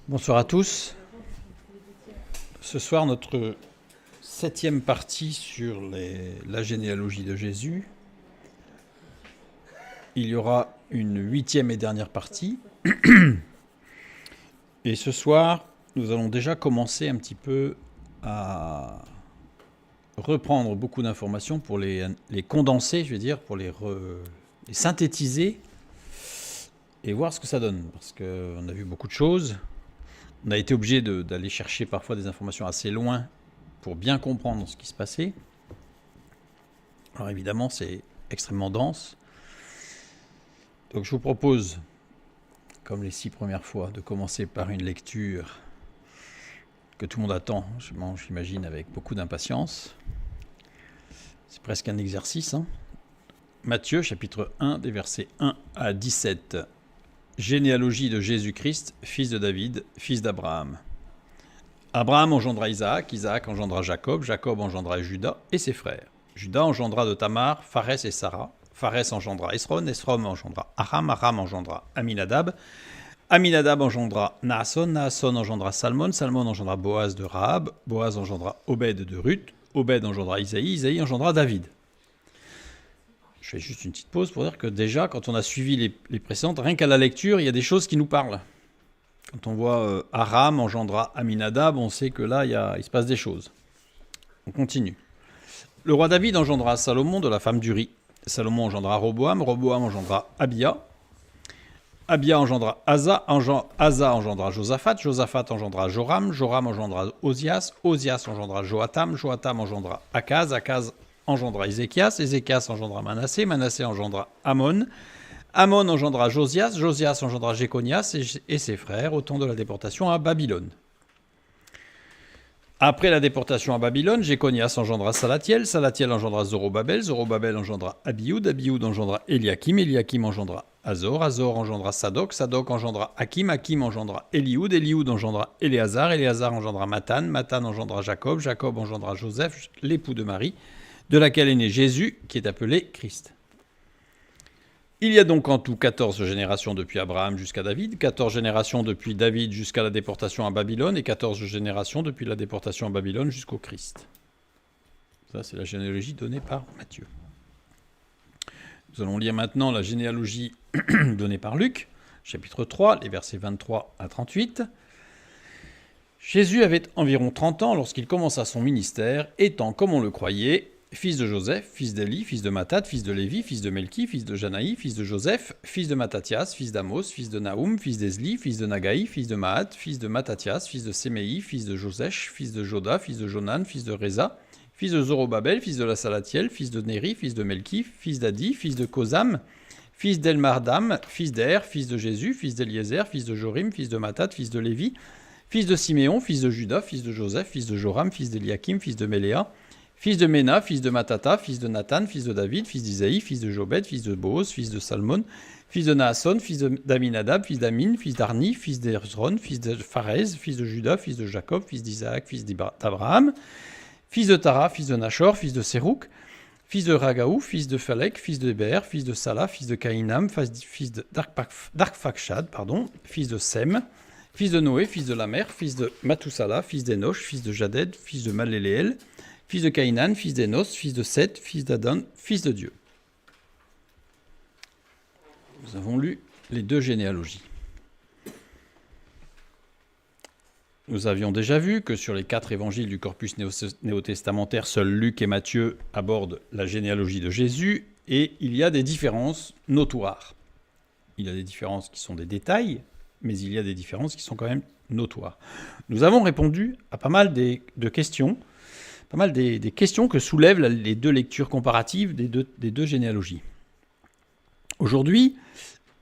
Bonsoir à tous. Ce soir, notre 7e partie sur la généalogie de Jésus. Il y aura une 8e et dernière partie. Et ce soir, nous allons déjà commencer un petit peu à reprendre beaucoup d'informations pour les condenser, je veux dire, pour les synthétiser et voir ce que ça donne. Parce qu'on a vu beaucoup de choses. On a été obligé d'aller chercher parfois des informations assez loin pour bien comprendre ce qui se passait. Alors évidemment, c'est extrêmement dense. Donc je vous propose, comme les 6 premières fois, de commencer par une lecture que tout le monde attend, j'imagine, avec beaucoup d'impatience. C'est presque un exercice. Matthieu, chapitre 1, des versets 1 à 17. Généalogie de Jésus-Christ, fils de David, fils d'Abraham. Abraham engendra Isaac, Isaac engendra Jacob, Jacob engendra Juda et ses frères. Juda engendra de Tamar, Pharès et Sarah. Pharès engendra Esron, Esron engendra Aram, Aram engendra Aminadab. Aminadab engendra Naasson, Naasson engendra Salmon, Salmon engendra Boaz de Rahab, Boaz engendra Obed de Ruth, Obed engendra Isaïe, Isaïe engendra David. Je fais juste une petite pause pour dire que déjà, quand on a suivi les précédentes, rien qu'à la lecture, il y a des choses qui nous parlent. Quand on voit Aram engendra Aminadab, on sait que là, il se passe des choses. On continue. Le roi David engendra Salomon de la femme d'Uri. Salomon engendra Roboam, Roboam engendra Abia. Abia engendra Asa, Asa engendra Josaphat, Josaphat engendra Joram, Joram engendra Osias, Osias engendra Joatam, Joatam engendra Akaz, Akaz engendra Ézéchias, Ézéchias engendra Manassé, Manassé engendra Amon, Amon engendra Josias, Josias engendra Jéconias et ses frères au temps de la déportation à Babylone. Après la déportation à Babylone, Jéconias engendra Salatiel, Salatiel engendra Zorobabel, Zorobabel engendra Abioud, Abioud engendra Eliakim, Eliakim engendra Azor, Azor engendra Sadok, Sadok engendra Hakim, Hakim engendra Élioud, Élioud engendra Éléazar, Éléazar engendra Mathan, Mathan engendra Jacob, Jacob engendra Joseph, l'époux de Marie, de laquelle est né Jésus, qui est appelé Christ. Il y a donc en tout 14 générations depuis Abraham jusqu'à David, 14 générations depuis David jusqu'à la déportation à Babylone, et 14 générations depuis la déportation à Babylone jusqu'au Christ. Ça, c'est la généalogie donnée par Matthieu. Nous allons lire maintenant la généalogie donnée par Luc, chapitre 3, les versets 23 à 38. Jésus avait environ 30 ans lorsqu'il commença son ministère, étant, comme on le croyait, fils de Joseph, fils d'Élie, fils de Mathat, fils de Lévi, fils de Melchi, fils de Janaï, fils de Joseph, fils de Matthathias, fils d'Amos, fils de Naoum, fils d'Ezli, fils de Nagaï, fils de Mahat, fils de Mattathias, fils de Séméi, fils de Josèche, fils de Joda, fils de Jonan, fils de Réza, fils de Zorobabel, fils de la Salatiel, fils de Néri, fils de Melchi, fils d'Adi, fils de Kosam, fils d'Elmardam, fils d'Er, fils de Jésus, fils d'Eliezer, fils de Jorim, fils de Mathat, fils de Lévi, fils de Siméon, fils de Juda, fils de Joseph, fils de Joram, fils d'Eliakim, fils de Méléa, fils de Ména, fils de Matata, fils de Nathan, fils de David, fils d'Isaïe, fils de Jobed, fils de Boaz, fils de Salmon, fils de Naasson, fils d'Aminadab, fils d'Amin, fils d'Arni, fils d'Hezron, fils de Pharez, fils de Juda, fils de Jacob, fils d'Isaac, fils d'Abraham, fils de Tara, fils de Nachor, fils de Sérouk, fils de Ragaou, fils de Phalek, fils de Béer, fils de Salah, fils de Caïnam, fils d'Arphaxad, fils de Sem, fils de Noé, fils de Lamer, fils de Mathusala, fils d'Enoch, fils de Jaded, fils de Maléléel, fils de Caïnan, fils d'Enos, fils de Seth, fils d'Adam, fils de Dieu. Nous avons lu les 2 généalogies. Nous avions déjà vu que sur les 4 évangiles du corpus néo-testamentaire, seuls Luc et Matthieu abordent la généalogie de Jésus, et il y a des différences notoires. Il y a des différences qui sont des détails, mais il y a des différences qui sont quand même notoires. Nous avons répondu à pas mal des questions que soulèvent les 2 lectures comparatives des deux généalogies. Aujourd'hui,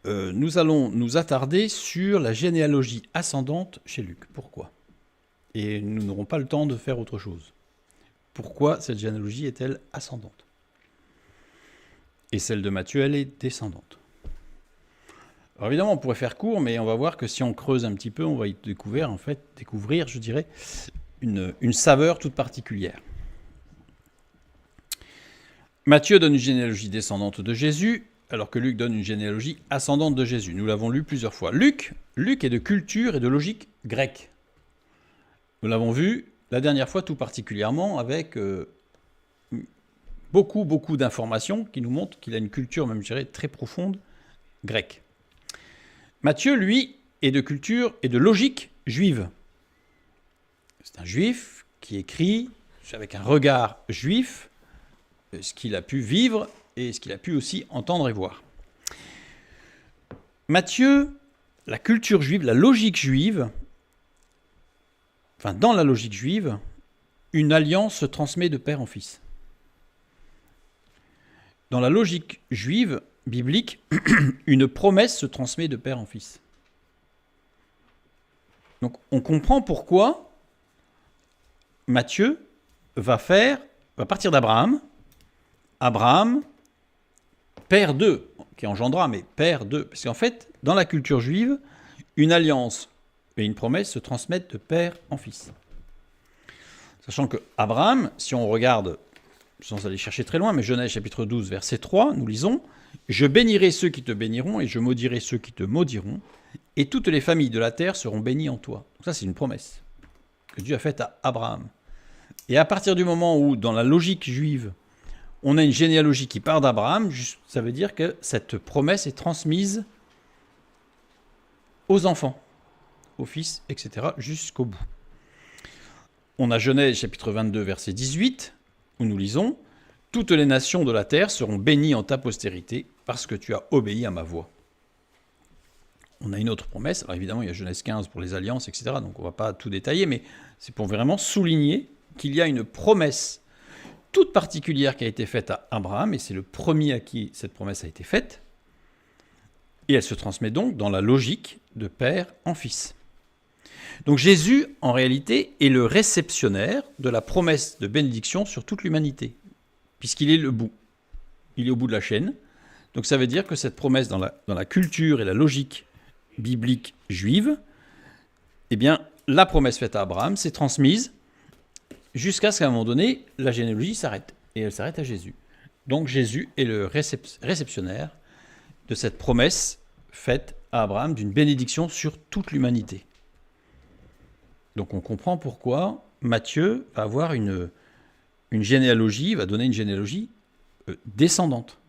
nous allons nous attarder sur la généalogie ascendante chez Luc. Pourquoi ? Et nous n'aurons pas le temps de faire autre chose. Pourquoi cette généalogie est-elle ascendante ? Et celle de Matthieu, elle est descendante. Alors évidemment, on pourrait faire court, mais on va voir que si on creuse un petit peu, on va y découvrir, je dirais, une saveur toute particulière. Matthieu donne une généalogie descendante de Jésus, alors que Luc donne une généalogie ascendante de Jésus. Nous l'avons lu plusieurs fois. Luc est de culture et de logique grecque. Nous l'avons vu la dernière fois tout particulièrement avec beaucoup d'informations qui nous montrent qu'il a une culture, même je dirais, très profonde, grecque. Matthieu, lui, est de culture et de logique juive. C'est un juif qui écrit avec un regard juif ce qu'il a pu vivre et ce qu'il a pu aussi entendre et voir. Matthieu, la culture juive, la logique juive, dans la logique juive, une alliance se transmet de père en fils. Dans la logique juive, biblique, une promesse se transmet de père en fils. Donc on comprend pourquoi Matthieu va partir d'Abraham, père d'eux, qui engendra, mais père d'eux. Parce qu'en fait, dans la culture juive, une alliance et une promesse se transmettent de père en fils. Sachant que Abraham, si on regarde, sans aller chercher très loin, mais Genèse chapitre 12, verset 3, nous lisons « Je bénirai ceux qui te béniront et je maudirai ceux qui te maudiront, et toutes les familles de la terre seront bénies en toi. » Donc ça, c'est une promesse que Dieu a faite à Abraham. Et à partir du moment où, dans la logique juive, on a une généalogie qui part d'Abraham, ça veut dire que cette promesse est transmise aux enfants, aux fils, etc., jusqu'au bout. On a Genèse chapitre 22, verset 18, où nous lisons « Toutes les nations de la terre seront bénies en ta postérité, parce que tu as obéi à ma voix. » On a une autre promesse, alors évidemment il y a Genèse 15 pour les alliances, etc., donc on ne va pas tout détailler, mais c'est pour vraiment souligner qu'il y a une promesse toute particulière qui a été faite à Abraham, et c'est le premier à qui cette promesse a été faite, et elle se transmet donc dans la logique de père en fils. Donc Jésus, en réalité, est le réceptionnaire de la promesse de bénédiction sur toute l'humanité, puisqu'il est le bout. Il est au bout de la chaîne. Donc ça veut dire que cette promesse dans la culture et la logique biblique juive, eh bien, la promesse faite à Abraham s'est transmise jusqu'à ce qu'à un moment donné, la généalogie s'arrête. Et elle s'arrête à Jésus. Donc Jésus est le réceptionnaire de cette promesse faite à Abraham d'une bénédiction sur toute l'humanité. Donc on comprend pourquoi Matthieu va avoir une généalogie, va donner une généalogie descendante,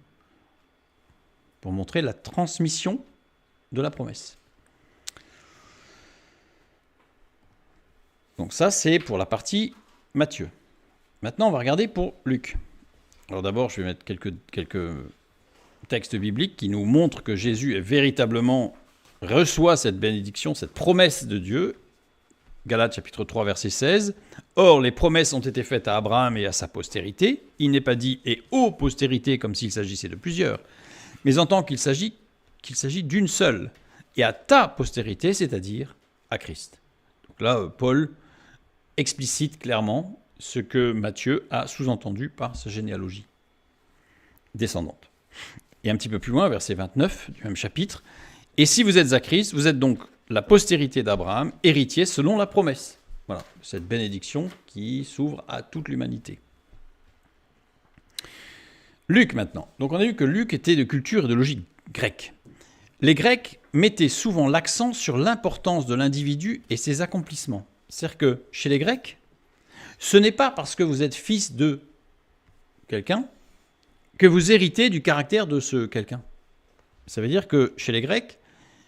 pour montrer la transmission de la promesse. Donc ça, c'est pour la partie Matthieu. Maintenant, on va regarder pour Luc. Alors d'abord, je vais mettre quelques textes bibliques qui nous montrent que Jésus est véritablement reçoit cette bénédiction, cette promesse de Dieu. Galates chapitre 3, verset 16. « Or, les promesses ont été faites à Abraham et à sa postérité. Il n'est pas dit « et aux postérités » comme s'il s'agissait de plusieurs, mais en tant qu'il s'agit d'une seule, et à ta postérité, c'est-à-dire à Christ. » Donc là, Paul explicite clairement ce que Matthieu a sous-entendu par sa généalogie descendante. Et un petit peu plus loin, verset 29 du même chapitre, « Et si vous êtes à Christ, vous êtes donc la postérité d'Abraham, héritier selon la promesse. » Voilà, cette bénédiction qui s'ouvre à toute l'humanité. Luc maintenant. Donc on a vu que Luc était de culture et de logique grecque. Les Grecs mettaient souvent l'accent sur l'importance de l'individu et ses accomplissements. C'est-à-dire que chez les Grecs, ce n'est pas parce que vous êtes fils de quelqu'un que vous héritez du caractère de ce quelqu'un. Ça veut dire que chez les Grecs,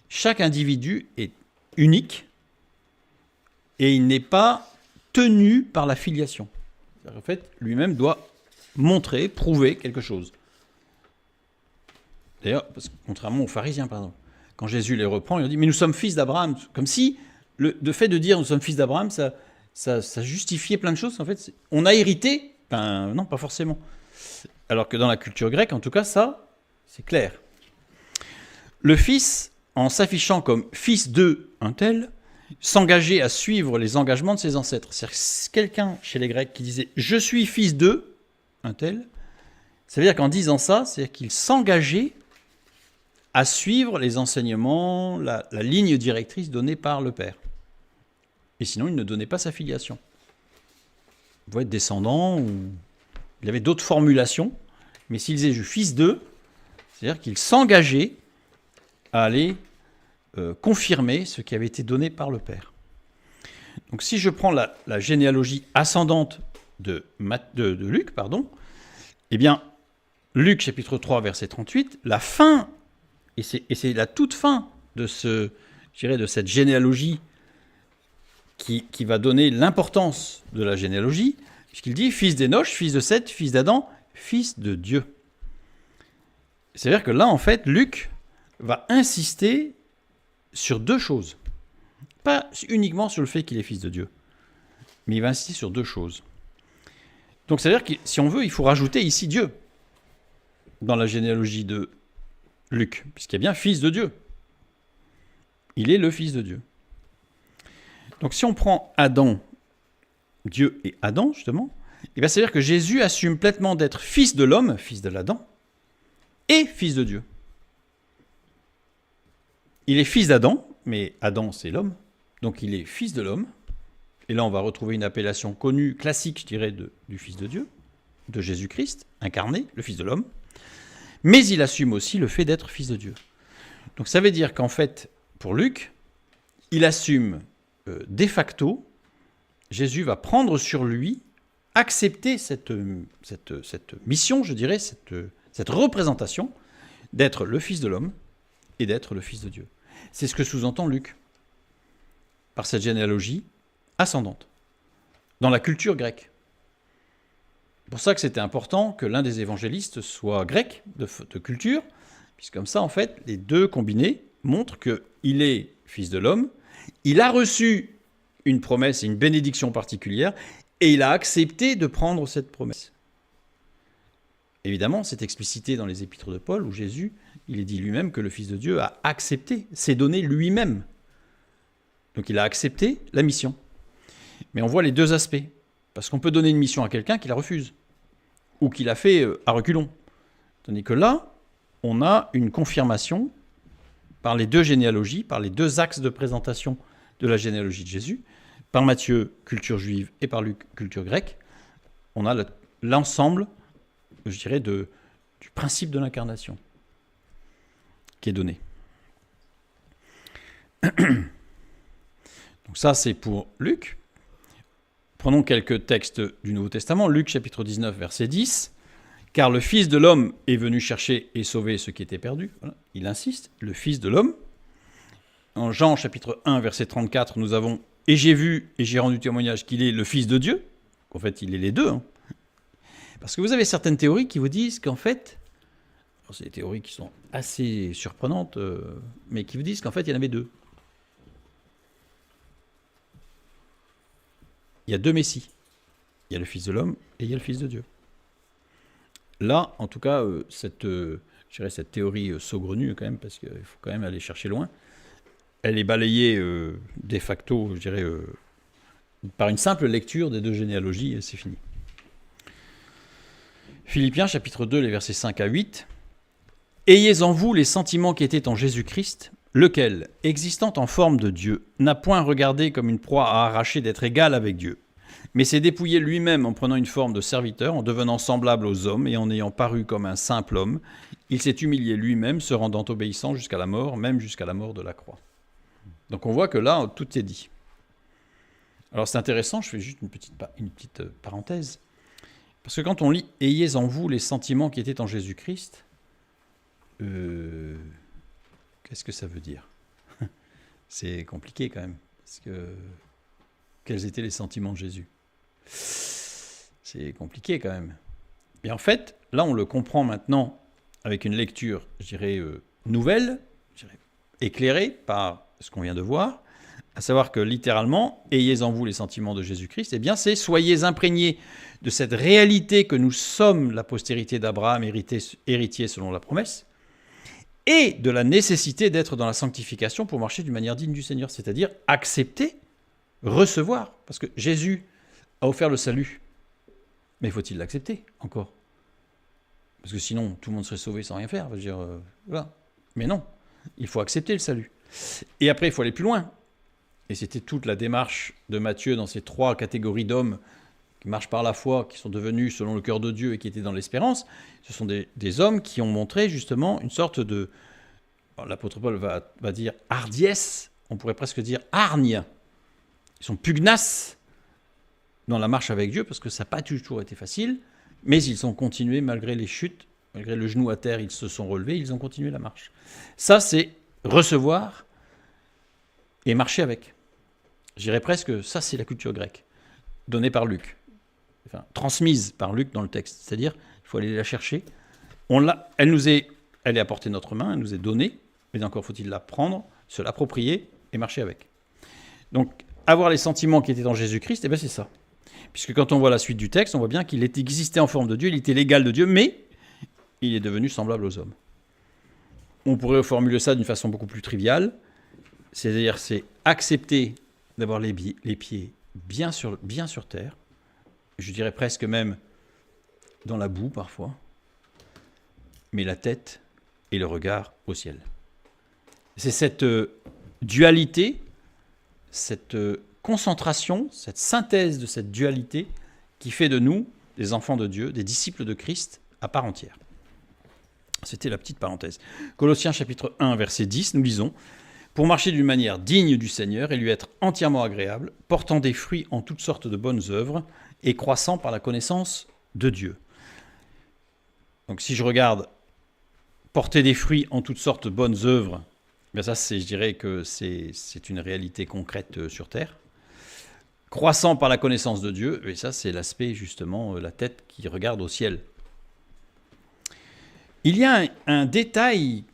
chaque individu est unique et il n'est pas tenu par la filiation. En fait, lui-même doit montrer, prouver quelque chose. D'ailleurs, contrairement aux pharisiens, par exemple, quand Jésus les reprend, il leur dit « Mais nous sommes fils d'Abraham », comme si le fait de dire « Nous sommes fils d'Abraham », ça justifiait plein de choses. En fait, on a hérité, ben non, pas forcément. Alors que dans la culture grecque, en tout cas, ça, c'est clair. Le fils, en s'affichant comme fils de un tel, s'engageait à suivre les engagements de ses ancêtres. C'est-à-dire que quelqu'un chez les Grecs qui disait « Je suis fils de un tel », ça veut dire qu'en disant ça, c'est-à-dire qu'il s'engageait à suivre les enseignements, la ligne directrice donnée par le père. Et sinon, il ne donnait pas sa filiation. Il pouvait être descendant, ou il y avait d'autres formulations, mais s'il disait « je suis fils d'eux », C'est-à-dire qu'il s'engageait à aller confirmer ce qui avait été donné par le Père. Donc si je prends la généalogie ascendante de Luc, eh bien, Luc chapitre 3, verset 38, la fin, et c'est la toute fin de cette généalogie qui va donner l'importance de la généalogie, puisqu'il dit fils d'Énoch, fils de Seth, fils d'Adam, fils de Dieu. C'est-à-dire que là, en fait, Luc va insister sur deux choses. Pas uniquement sur le fait qu'il est fils de Dieu, mais il va insister sur deux choses. Donc, c'est-à-dire que si on veut, il faut rajouter ici Dieu dans la généalogie de Luc, puisqu'il y a bien fils de Dieu. Il est le fils de Dieu. Donc, si on prend Adam, Dieu et Adam, justement, eh bien, c'est-à-dire que Jésus assume pleinement d'être fils de l'homme, fils de l'Adam, et fils de Dieu. Il est fils d'Adam, mais Adam, c'est l'homme, donc il est fils de l'homme. Et là, on va retrouver une appellation connue, classique, je dirais, du fils de Dieu, de Jésus-Christ, incarné, le fils de l'homme. Mais il assume aussi le fait d'être fils de Dieu. Donc ça veut dire qu'en fait, pour Luc, il assume de facto, Jésus va prendre sur lui, accepter cette mission, je dirais, cette représentation d'être le fils de l'homme et d'être le fils de Dieu. C'est ce que sous-entend Luc par cette généalogie ascendante dans la culture grecque. C'est pour ça que c'était important que l'un des évangélistes soit grec de culture, puisque comme ça, en fait, les deux combinés montrent qu'il est fils de l'homme, il a reçu une promesse et une bénédiction particulière, et il a accepté de prendre cette promesse. Évidemment, c'est explicité dans les épîtres de Paul, où Jésus, il est dit lui-même que le Fils de Dieu a accepté, s'est donné lui-même. Donc il a accepté la mission. Mais on voit les deux aspects. Parce qu'on peut donner une mission à quelqu'un qui la refuse, ou qui l'a fait à reculons. Tandis que là, on a une confirmation par les deux généalogies, par les deux axes de présentation de la généalogie de Jésus, par Matthieu, culture juive, et par Luc, culture grecque. On a l'ensemble, je dirais, du principe de l'incarnation qui est donné. Donc ça, c'est pour Luc. Prenons quelques textes du Nouveau Testament. Luc, chapitre 19, verset 10. « Car le Fils de l'homme est venu chercher et sauver ce qui était perdu. » Voilà. Il insiste, le Fils de l'homme. En Jean, chapitre 1, verset 34, nous avons « Et j'ai vu et j'ai rendu témoignage qu'il est le Fils de Dieu. » En fait, il est les deux. Hein. Parce que vous avez certaines théories qui vous disent qu'en fait, c'est des théories qui sont assez surprenantes, mais qui vous disent qu'en fait, il y en avait deux. Il y a deux Messies. Il y a le Fils de l'homme et il y a le Fils de Dieu. Là, en tout cas, cette théorie saugrenue, quand même, parce qu'il faut quand même aller chercher loin, elle est balayée de facto, je dirais, par une simple lecture des deux généalogies, et c'est fini. Philippiens, chapitre 2, les versets 5 à 8. « Ayez en vous les sentiments qui étaient en Jésus-Christ, lequel, existant en forme de Dieu, n'a point regardé comme une proie à arracher d'être égal avec Dieu, mais s'est dépouillé lui-même en prenant une forme de serviteur, en devenant semblable aux hommes et en ayant paru comme un simple homme. Il s'est humilié lui-même, se rendant obéissant jusqu'à la mort, même jusqu'à la mort de la croix. » Donc on voit que là, tout est dit. Alors c'est intéressant, je fais juste une petite parenthèse. Parce que quand on lit « Ayez en vous les sentiments qui étaient en Jésus-Christ », qu'est-ce que ça veut dire? C'est compliqué quand même. Parce que quels étaient les sentiments de Jésus? C'est compliqué quand même. Et en fait, là on le comprend maintenant avec une lecture, je dirais, nouvelle, éclairée par ce qu'on vient de voir, à savoir que littéralement, ayez en vous les sentiments de Jésus-Christ, eh bien c'est soyez imprégnés de cette réalité que nous sommes la postérité d'Abraham, héritier selon la promesse, et de la nécessité d'être dans la sanctification pour marcher d'une manière digne du Seigneur, c'est-à-dire accepter, recevoir, parce que Jésus a offert le salut, mais faut-il l'accepter encore? Parce que sinon, tout le monde serait sauvé sans rien faire, je veux dire, voilà. Mais non, il faut accepter le salut. Et après, il faut aller plus loin. Et c'était toute la démarche de Matthieu dans ces trois catégories d'hommes qui marchent par la foi, qui sont devenus selon le cœur de Dieu et qui étaient dans l'espérance, ce sont des hommes qui ont montré justement une sorte de, l'apôtre Paul va dire hardiesse, on pourrait presque dire hargne. Ils sont pugnaces dans la marche avec Dieu, parce que ça n'a pas toujours été facile, mais ils ont continué malgré les chutes, malgré le genou à terre, ils se sont relevés, ils ont continué la marche. Ça, c'est recevoir et marcher avec. Je dirais presque, ça c'est la culture grecque, donnée par Luc, enfin, transmise par Luc dans le texte, c'est-à-dire, il faut aller la chercher. Elle est à portée de notre main, elle nous est donnée, mais encore faut-il la prendre, se l'approprier et marcher avec. Donc, avoir les sentiments qui étaient en Jésus-Christ, c'est ça. Puisque quand on voit la suite du texte, on voit bien qu'il existait en forme de Dieu, il était l'égal de Dieu, mais il est devenu semblable aux hommes. On pourrait formuler ça d'une façon beaucoup plus triviale, c'est-à-dire c'est accepter d'avoir les pieds bien sur terre, je dirais presque même dans la boue parfois, mais la tête et le regard au ciel. C'est cette dualité, cette concentration, cette synthèse de cette dualité qui fait de nous des enfants de Dieu, des disciples de Christ à part entière. C'était la petite parenthèse. Colossiens chapitre 1, verset 10, nous lisons « Pour marcher d'une manière digne du Seigneur et lui être entièrement agréable, portant des fruits en toutes sortes de bonnes œuvres et croissant par la connaissance de Dieu. » Donc si je regarde porter des fruits en toutes sortes de bonnes œuvres, bien ça, je dirais que c'est une réalité concrète sur Terre. Croissant par la connaissance de Dieu, et ça c'est l'aspect justement, la tête qui regarde au ciel. Il y a un détail,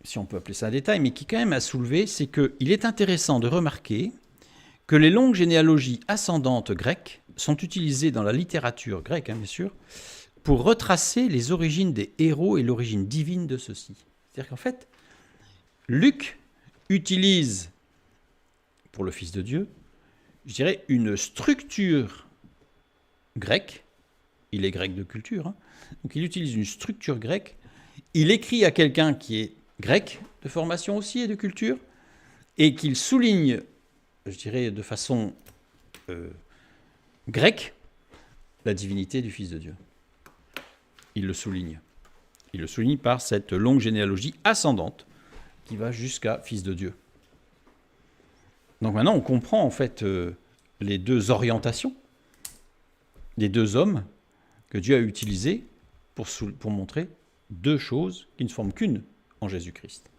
si on peut appeler ça un détail, mais qui quand même a soulevé, c'est qu'il est intéressant de remarquer que les longues généalogies ascendantes grecques sont utilisées dans la littérature grecque, bien sûr, pour retracer les origines des héros et l'origine divine de ceux-ci. C'est-à-dire qu'en fait, Luc utilise, pour le Fils de Dieu, je dirais une structure grecque, il est grec de culture, donc il utilise une structure grecque, il écrit à quelqu'un qui est grec, de formation aussi et de culture, et qu'il souligne, je dirais de façon grecque, la divinité du Fils de Dieu. Il le souligne. Il le souligne par cette longue généalogie ascendante qui va jusqu'à Fils de Dieu. Donc maintenant, on comprend en fait les deux orientations des deux hommes que Dieu a utilisés pour montrer deux choses qui ne forment qu'une en Jésus-Christ.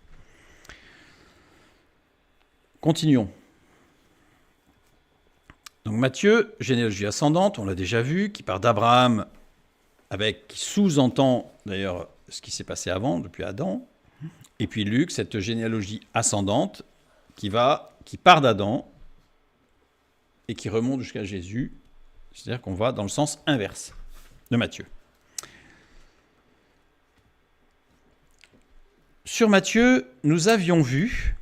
Continuons. Donc Matthieu, généalogie ascendante, on l'a déjà vu, qui part d'Abraham, qui sous-entend d'ailleurs ce qui s'est passé avant, depuis Adam. Et puis Luc, cette généalogie ascendante qui part d'Adam et qui remonte jusqu'à Jésus. C'est-à-dire qu'on va dans le sens inverse de Matthieu. Sur Matthieu, nous avions vu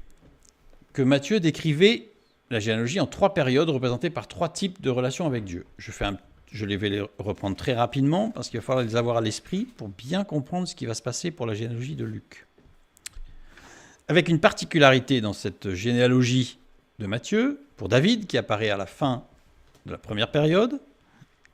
que Matthieu décrivait la généalogie en 3 périodes représentées par 3 types de relations avec Dieu. Je vais les reprendre très rapidement parce qu'il va falloir les avoir à l'esprit pour bien comprendre ce qui va se passer pour la généalogie de Luc. Avec une particularité dans cette généalogie de Matthieu, pour David, qui apparaît à la fin de la première période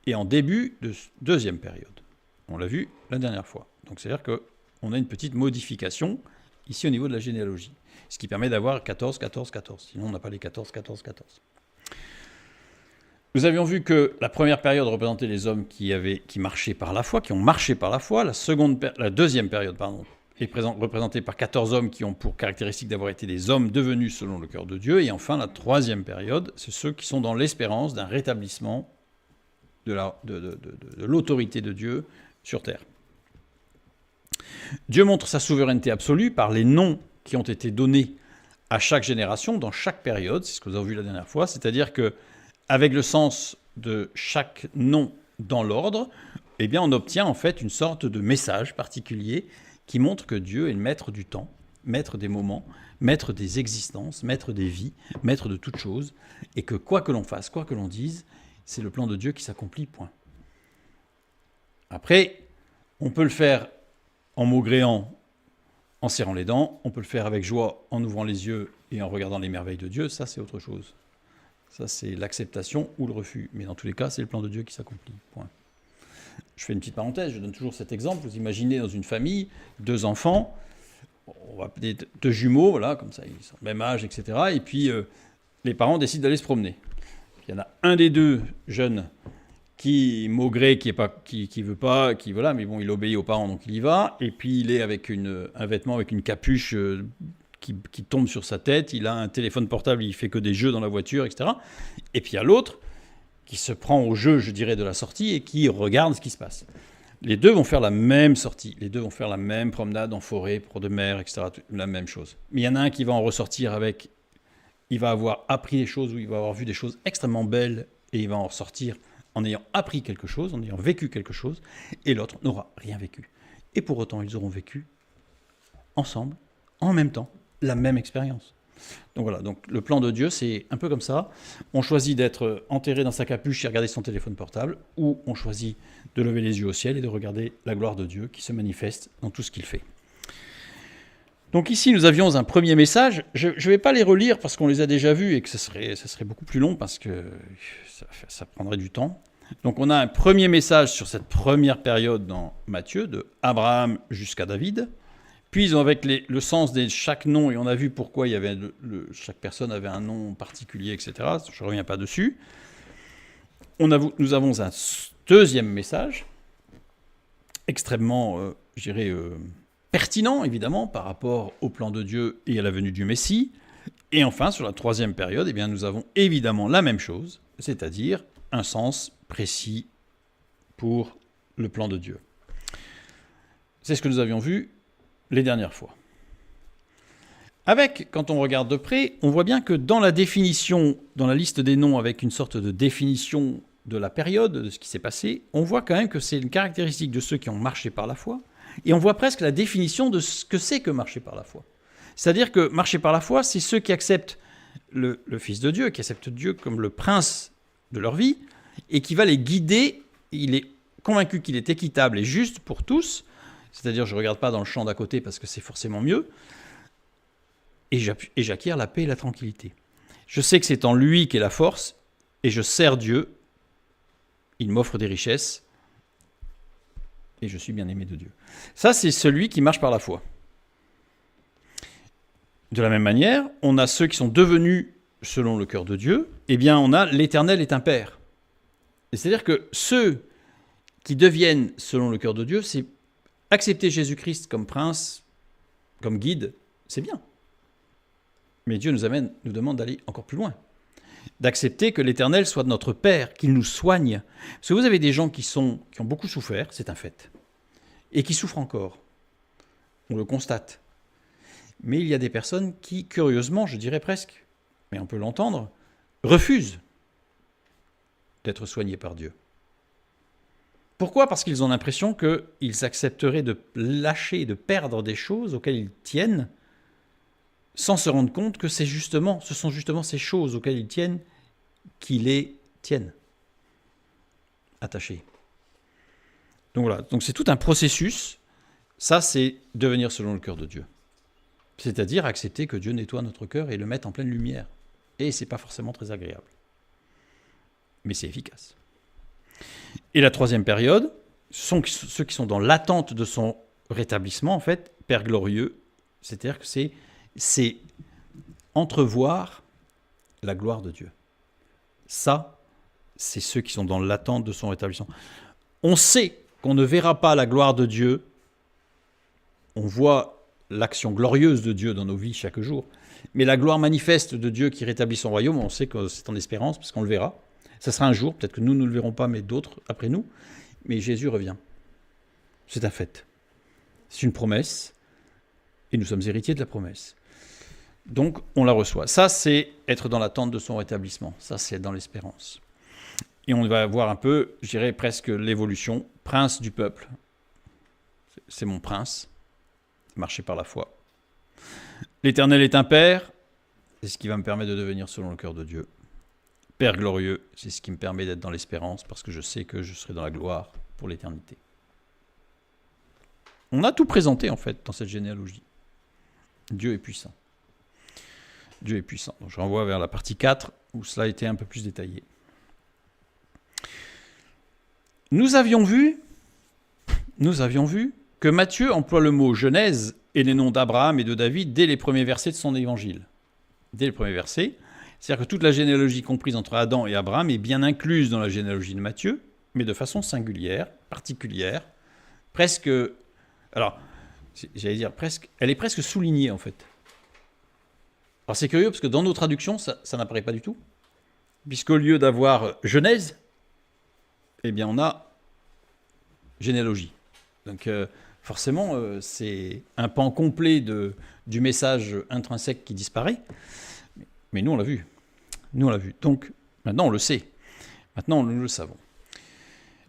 et en début de deuxième période. On l'a vu la dernière fois. Donc c'est-à-dire qu'on a une petite modification ici au niveau de la généalogie, ce qui permet d'avoir 14, 14, 14. Sinon on n'a pas les 14, 14, 14. Nous avions vu que la première période représentait les hommes qui marchaient par la foi, qui ont marché par la foi. La deuxième période, est représentée par 14 hommes qui ont pour caractéristique d'avoir été des hommes devenus selon le cœur de Dieu. Et enfin, la troisième période, c'est ceux qui sont dans l'espérance d'un rétablissement de l'autorité de Dieu sur terre. Dieu montre sa souveraineté absolue par les noms qui ont été donnés à chaque génération, dans chaque période, c'est ce que nous avons vu la dernière fois, c'est-à-dire qu'avec le sens de chaque nom dans l'ordre, eh bien on obtient en fait une sorte de message particulier qui montre que Dieu est le maître du temps, maître des moments, maître des existences, maître des vies, maître de toutes choses, et que quoi que l'on fasse, quoi que l'on dise, c'est le plan de Dieu qui s'accomplit, point. Après, on peut le faire en maugréant, en serrant les dents, on peut le faire avec joie en ouvrant les yeux et en regardant les merveilles de Dieu, ça c'est autre chose. Ça, c'est l'acceptation ou le refus. Mais dans tous les cas, c'est le plan de Dieu qui s'accomplit. Point. Je fais une petite parenthèse, je donne toujours cet exemple. Vous imaginez dans une famille, 2 enfants, on va appeler 2 jumeaux, voilà, comme ça, ils sont au même âge, etc. Et puis, les parents décident d'aller se promener. Il y en a un des 2 jeunes qui, maugré, qui veut pas, qui voilà, mais bon, il obéit aux parents, donc il y va. Et puis, il est avec un vêtement, avec une capuche qui tombe sur sa tête. Il a un téléphone portable, il fait que des jeux dans la voiture, etc. Et puis, il y a l'autre qui se prend au jeu, je dirais, de la sortie et qui regarde ce qui se passe. Les 2 vont faire la même sortie, les 2 vont faire la même promenade en forêt, bord de mer, etc., la même chose. Mais il y en a un qui va en ressortir avec, il va avoir appris des choses, ou il va avoir vu des choses extrêmement belles, et il va en ressortir en ayant appris quelque chose, en ayant vécu quelque chose, et l'autre n'aura rien vécu. Et pour autant, ils auront vécu ensemble, en même temps, la même expérience. Donc voilà, donc le plan de Dieu, c'est un peu comme ça. On choisit d'être enterré dans sa capuche et regarder son téléphone portable, ou on choisit de lever les yeux au ciel et de regarder la gloire de Dieu qui se manifeste dans tout ce qu'il fait. Donc ici, nous avions un premier message. Je ne vais pas les relire parce qu'on les a déjà vus et que ce serait beaucoup plus long parce que ça prendrait du temps. Donc on a un premier message sur cette première période dans Matthieu, de Abraham jusqu'à David. Puis avec le sens de chaque nom, et on a vu pourquoi il y avait chaque personne avait un nom particulier, etc. Je ne reviens pas dessus. Nous avons un deuxième message, extrêmement, je dirais, pertinent, évidemment, par rapport au plan de Dieu et à la venue du Messie. Et enfin, sur la troisième période, eh bien, nous avons évidemment la même chose, c'est-à-dire un sens précis pour le plan de Dieu. C'est ce que nous avions vu les dernières fois. Quand on regarde de près, on voit bien que dans la définition, dans la liste des noms, avec une sorte de définition de la période, de ce qui s'est passé, on voit quand même que c'est une caractéristique de ceux qui ont marché par la foi, et on voit presque la définition de ce que c'est que marcher par la foi. C'est-à-dire que marcher par la foi, c'est ceux qui acceptent le Fils de Dieu, qui acceptent Dieu comme le prince de leur vie, et qui va les guider. Il est convaincu qu'il est équitable et juste pour tous, c'est-à-dire je ne regarde pas dans le champ d'à côté parce que c'est forcément mieux, et j'acquiers la paix et la tranquillité. Je sais que c'est en lui qu'est la force, et je sers Dieu, il m'offre des richesses, et je suis bien aimé de Dieu. Ça, c'est celui qui marche par la foi. De la même manière, on a ceux qui sont devenus selon le cœur de Dieu, eh bien on a l'Éternel est un Père. C'est-à-dire que ceux qui deviennent selon le cœur de Dieu, c'est accepter Jésus-Christ comme prince, comme guide, c'est bien. Mais Dieu nous demande d'aller encore plus loin. D'accepter que l'Éternel soit notre Père, qu'il nous soigne. Parce que vous avez des gens qui ont beaucoup souffert, c'est un fait, et qui souffrent encore. On le constate. Mais il y a des personnes qui, curieusement, je dirais presque, mais on peut l'entendre, refusent d'être soignés par Dieu. Pourquoi ? Parce qu'ils ont l'impression qu'ils accepteraient de lâcher, de perdre des choses auxquelles ils tiennent, sans se rendre compte que ce sont justement ces choses auxquelles ils tiennent qui les tiennent attachés. Donc voilà, donc c'est tout un processus. Ça, c'est devenir selon le cœur de Dieu. C'est-à-dire accepter que Dieu nettoie notre cœur et le mette en pleine lumière. Et ce n'est pas forcément très agréable. Mais c'est efficace. Et la troisième période, sont ceux qui sont dans l'attente de son rétablissement, en fait, Père glorieux. C'est-à-dire que c'est entrevoir la gloire de Dieu. Ça, c'est ceux qui sont dans l'attente de son rétablissement. On sait qu'on ne verra pas la gloire de Dieu. On voit l'action glorieuse de Dieu dans nos vies chaque jour. Mais la gloire manifeste de Dieu qui rétablit son royaume, on sait que c'est en espérance, parce qu'on le verra. Ça sera un jour, peut-être que nous ne le verrons pas, mais d'autres après nous. Mais Jésus revient. C'est un fait. C'est une promesse, et nous sommes héritiers de la promesse. Donc, on la reçoit. Ça, c'est être dans l'attente de son rétablissement. Ça, c'est dans l'espérance. Et on va voir un peu, je dirais presque l'évolution. Prince du peuple. C'est mon prince. Marcher par la foi. L'Éternel est un Père. C'est ce qui va me permettre de devenir selon le cœur de Dieu. Père glorieux, c'est ce qui me permet d'être dans l'espérance parce que je sais que je serai dans la gloire pour l'éternité. On a tout présenté en fait dans cette généalogie. Dieu est puissant. Dieu est puissant. Donc, je renvoie vers la partie 4 où cela a été un peu plus détaillé. Nous avions vu que Matthieu emploie le mot Genèse et les noms d'Abraham et de David dès les premiers versets de son évangile. Dès les premiers versets. C'est-à-dire que toute la généalogie comprise entre Adam et Abraham est bien incluse dans la généalogie de Matthieu, mais de façon singulière, particulière, presque... Alors, j'allais dire presque... Elle est presque soulignée, en fait. Alors, c'est curieux, parce que dans nos traductions, ça n'apparaît pas du tout. Puisqu'au lieu d'avoir Genèse, eh bien, on a généalogie. Donc, forcément, c'est un pan complet du message intrinsèque qui disparaît. Mais nous, on l'a vu. Donc, maintenant, on le sait. Maintenant, nous le savons.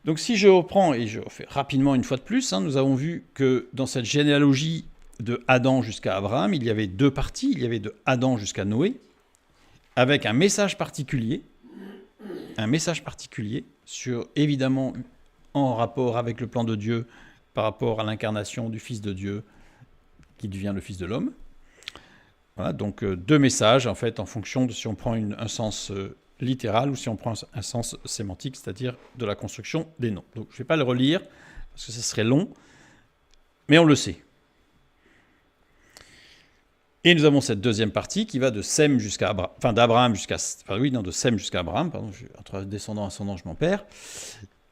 Donc, si je reprends, et je refais rapidement une fois de plus, nous avons vu que dans cette généalogie de Adam jusqu'à Abraham, il y avait deux parties. Il y avait de Adam jusqu'à Noé, avec un message particulier sur, évidemment, en rapport avec le plan de Dieu, par rapport à l'incarnation du Fils de Dieu, qui devient le Fils de l'homme. Voilà, donc deux messages, en fait, en fonction de si on prend un sens littéral ou si on prend un sens sémantique, c'est-à-dire de la construction des noms. Donc je ne vais pas le relire, parce que ce serait long, mais on le sait. Et nous avons cette deuxième partie qui va de Sem jusqu'à Abraham, de Sem jusqu'à Abraham, pardon, entre descendant et ascendant, je m'en perds,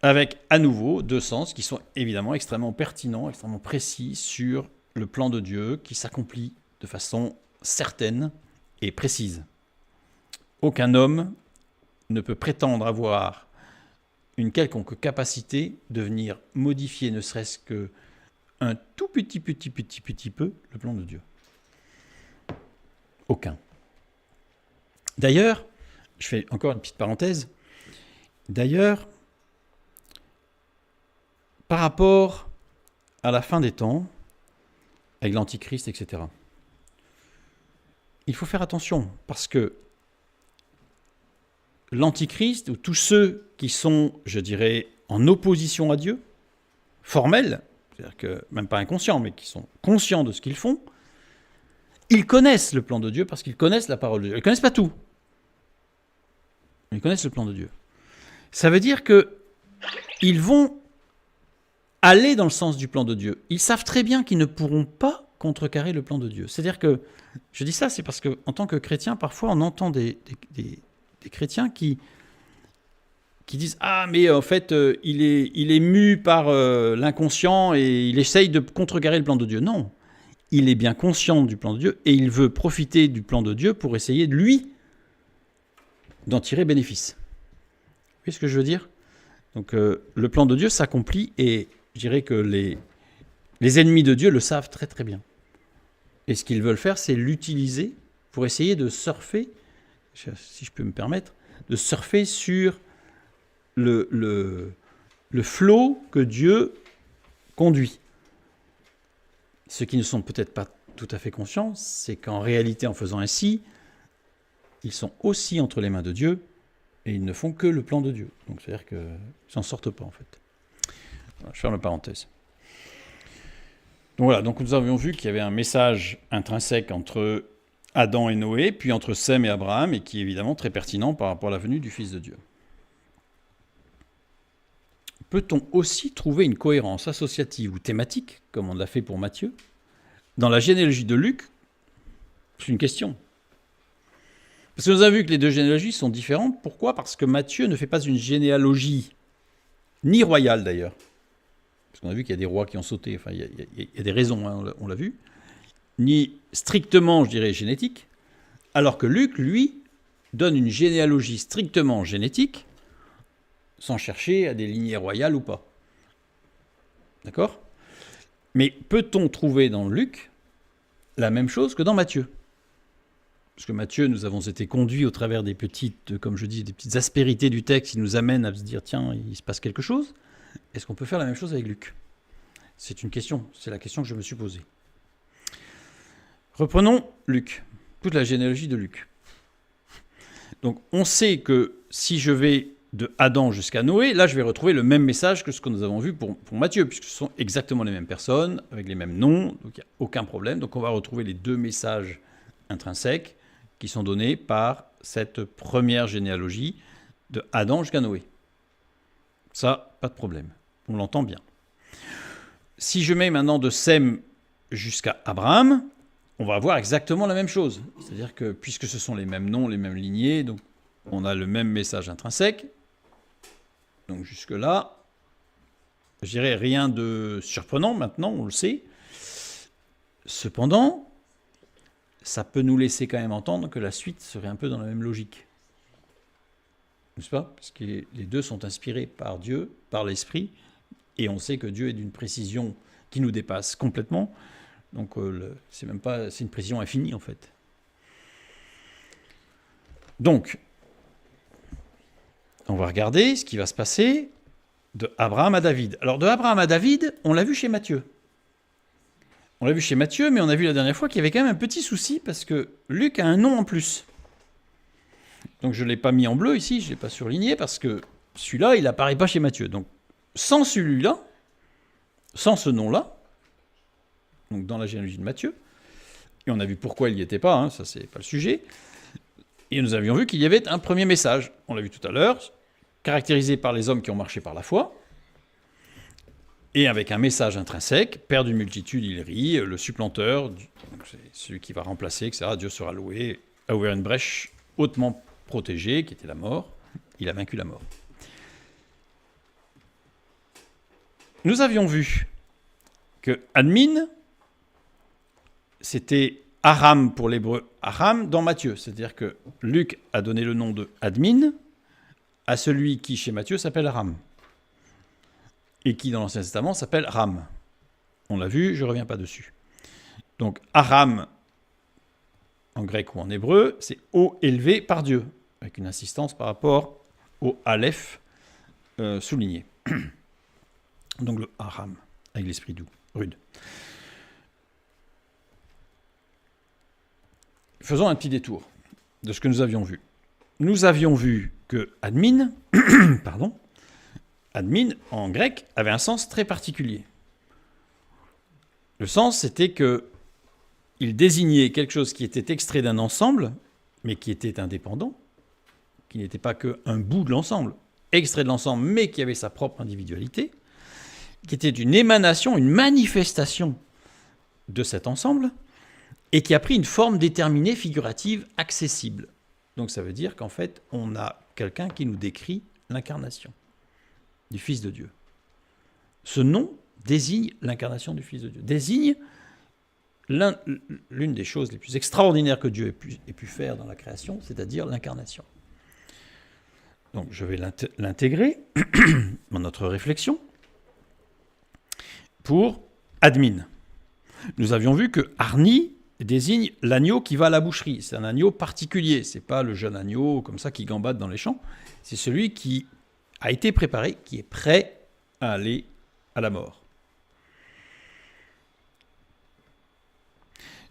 avec à nouveau deux sens qui sont évidemment extrêmement pertinents, extrêmement précis sur le plan de Dieu qui s'accomplit de façon certaine et précise. Aucun homme ne peut prétendre avoir une quelconque capacité de venir modifier ne serait-ce qu'un tout petit peu le plan de Dieu. Aucun. D'ailleurs, je fais encore une petite parenthèse, d'ailleurs, par rapport à la fin des temps, avec l'Antichrist, etc., il faut faire attention, parce que l'Antichrist, ou tous ceux qui sont, je dirais, en opposition à Dieu, formels, c'est-à-dire que même pas inconscients, mais qui sont conscients de ce qu'ils font, ils connaissent le plan de Dieu parce qu'ils connaissent la parole de Dieu. Ils ne connaissent pas tout, mais ils connaissent le plan de Dieu. Ça veut dire qu'ils vont aller dans le sens du plan de Dieu. Ils savent très bien qu'ils ne pourront pas contrecarrer le plan de Dieu. C'est-à-dire que, je dis ça, c'est parce qu'en tant que chrétien, parfois on entend des chrétiens qui disent « Ah, mais en fait, il est mu par l'inconscient et il essaye de contrecarrer le plan de Dieu. » Non, il est bien conscient du plan de Dieu et il veut profiter du plan de Dieu pour essayer, lui, d'en tirer bénéfice. Vous voyez ce que je veux dire ? Donc, le plan de Dieu s'accomplit et je dirais que les ennemis de Dieu le savent très très bien. Et ce qu'ils veulent faire, c'est l'utiliser pour essayer de surfer, si je peux me permettre, de surfer sur le flot que Dieu conduit. Ceux qui ne sont peut-être pas tout à fait conscients, c'est qu'en réalité, en faisant ainsi, ils sont aussi entre les mains de Dieu et ils ne font que le plan de Dieu. Donc, c'est-à-dire qu'ils ne s'en sortent pas, en fait. Voilà, je ferme la parenthèse. Donc voilà, donc nous avions vu qu'il y avait un message intrinsèque entre Adam et Noé, puis entre Sem et Abraham, et qui est évidemment très pertinent par rapport à la venue du Fils de Dieu. Peut-on aussi trouver une cohérence associative ou thématique, comme on l'a fait pour Matthieu, dans la généalogie de Luc? C'est une question. Parce que nous avons vu que les deux généalogies sont différentes. Pourquoi ? Parce que Matthieu ne fait pas une généalogie, ni royale d'ailleurs. Parce qu'on a vu qu'il y a des rois qui ont sauté, enfin il y a des raisons, hein, on l'a vu, ni strictement, je dirais, génétique, alors que Luc, lui, donne une généalogie strictement génétique, sans chercher à des lignées royales ou pas. D'accord ? Mais peut-on trouver dans Luc la même chose que dans Matthieu ? Parce que Matthieu, nous avons été conduits au travers des petites, comme je dis, des petites aspérités du texte qui nous amènent à se dire, tiens, il se passe quelque chose. Est-ce qu'on peut faire la même chose avec Luc ? C'est une question, c'est la question que je me suis posée. Reprenons Luc, toute la généalogie de Luc. Donc on sait que si je vais de Adam jusqu'à Noé, là je vais retrouver le même message que ce que nous avons vu pour Matthieu, puisque ce sont exactement les mêmes personnes, avec les mêmes noms, donc il n'y a aucun problème. Donc on va retrouver les deux messages intrinsèques qui sont donnés par cette première généalogie de Adam jusqu'à Noé. Ça, pas de problème. On l'entend bien. Si je mets maintenant de Sem jusqu'à Abraham, on va avoir exactement la même chose. C'est-à-dire que puisque ce sont les mêmes noms, les mêmes lignées, donc on a le même message intrinsèque. Donc jusque-là, je dirais rien de surprenant maintenant, on le sait. Cependant, ça peut nous laisser quand même entendre que la suite serait un peu dans la même logique. N'est-ce pas? Parce que les deux sont inspirés par Dieu, par l'Esprit, et on sait que Dieu est d'une précision qui nous dépasse complètement. Donc c'est une précision infinie en fait. Donc, on va regarder ce qui va se passer de Abraham à David. Alors de Abraham à David, on l'a vu chez Matthieu. On l'a vu chez Matthieu, mais on a vu la dernière fois qu'il y avait quand même un petit souci parce que Luc a un nom en plus. Donc je ne l'ai pas mis en bleu ici, je ne l'ai pas surligné parce que celui-là, il n'apparaît pas chez Matthieu. Donc sans celui-là, sans ce nom-là, donc dans la généalogie de Matthieu, et on a vu pourquoi il n'y était pas, hein, ça c'est pas le sujet, et nous avions vu qu'il y avait un premier message, on l'a vu tout à l'heure, caractérisé par les hommes qui ont marché par la foi, et avec un message intrinsèque, Père d'une multitude, il rit, le supplanteur, c'est celui qui va remplacer, etc., Dieu sera loué, a ouvert une brèche hautement protégée, qui était la mort, il a vaincu la mort. Nous avions vu que Admin, c'était Aram pour l'hébreu, Aram dans Matthieu, c'est-à-dire que Luc a donné le nom de Admin à celui qui chez Matthieu s'appelle Aram, et qui dans l'Ancien Testament s'appelle Ram. On l'a vu, je ne reviens pas dessus. Donc Aram, en grec ou en hébreu, c'est haut élevé par Dieu, avec une insistance par rapport au Aleph souligné. Donc le Aram, avec l'esprit doux, rude. Faisons un petit détour de ce que nous avions vu. Nous avions vu que Admin, Admin en grec avait un sens très particulier. Le sens, c'était que il désignait quelque chose qui était extrait d'un ensemble, mais qui était indépendant, qui n'était pas qu'un bout de l'ensemble, extrait de l'ensemble, mais qui avait sa propre individualité, qui était une émanation, une manifestation de cet ensemble, et qui a pris une forme déterminée, figurative, accessible. Donc ça veut dire qu'en fait, on a quelqu'un qui nous décrit l'incarnation du Fils de Dieu. Ce nom désigne l'incarnation du Fils de Dieu, désigne l'une des choses les plus extraordinaires que Dieu ait pu faire dans la création, c'est-à-dire l'incarnation. Donc je vais l'intégrer dans notre réflexion pour Admin. Nous avions vu que Arni désigne l'agneau qui va à la boucherie. C'est un agneau particulier, c'est pas le jeune agneau comme ça qui gambade dans les champs, c'est celui qui a été préparé, qui est prêt à aller à la mort.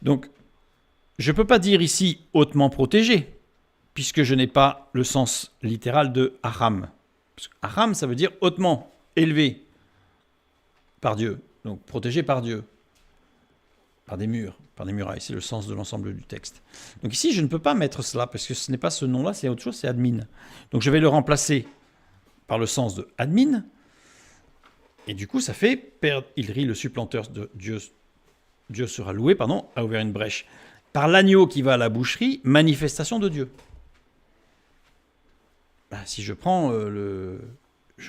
Donc, je ne peux pas dire ici hautement protégé, puisque je n'ai pas le sens littéral de Aram. Aram, ça veut dire hautement, élevé par Dieu, donc protégé par Dieu, par des murs, par des murailles. C'est le sens de l'ensemble du texte. Donc ici, je ne peux pas mettre cela, parce que ce n'est pas ce nom-là, c'est autre chose, c'est Admin. Donc je vais le remplacer par le sens de Admin, et du coup, ça fait Père, il rit, le supplanteur de Dieu. Dieu sera loué, a ouvert une brèche. Par l'agneau qui va à la boucherie, manifestation de Dieu. Si je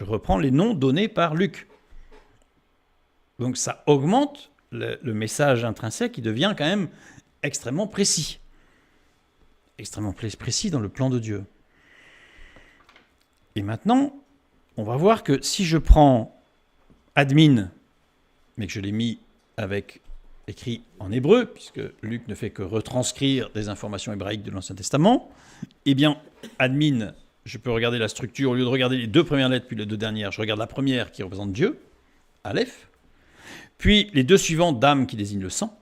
reprends les noms donnés par Luc. Donc ça augmente le message intrinsèque qui devient quand même extrêmement précis. Extrêmement précis dans le plan de Dieu. Et maintenant, on va voir que si je prends Admin, mais que je l'ai mis avec écrit en hébreu, puisque Luc ne fait que retranscrire des informations hébraïques de l'Ancien Testament, eh bien, Admin, je peux regarder la structure, au lieu de regarder les deux premières lettres, puis les deux dernières, je regarde la première qui représente Dieu, Aleph, puis les deux suivantes, Dam, qui désigne le sang,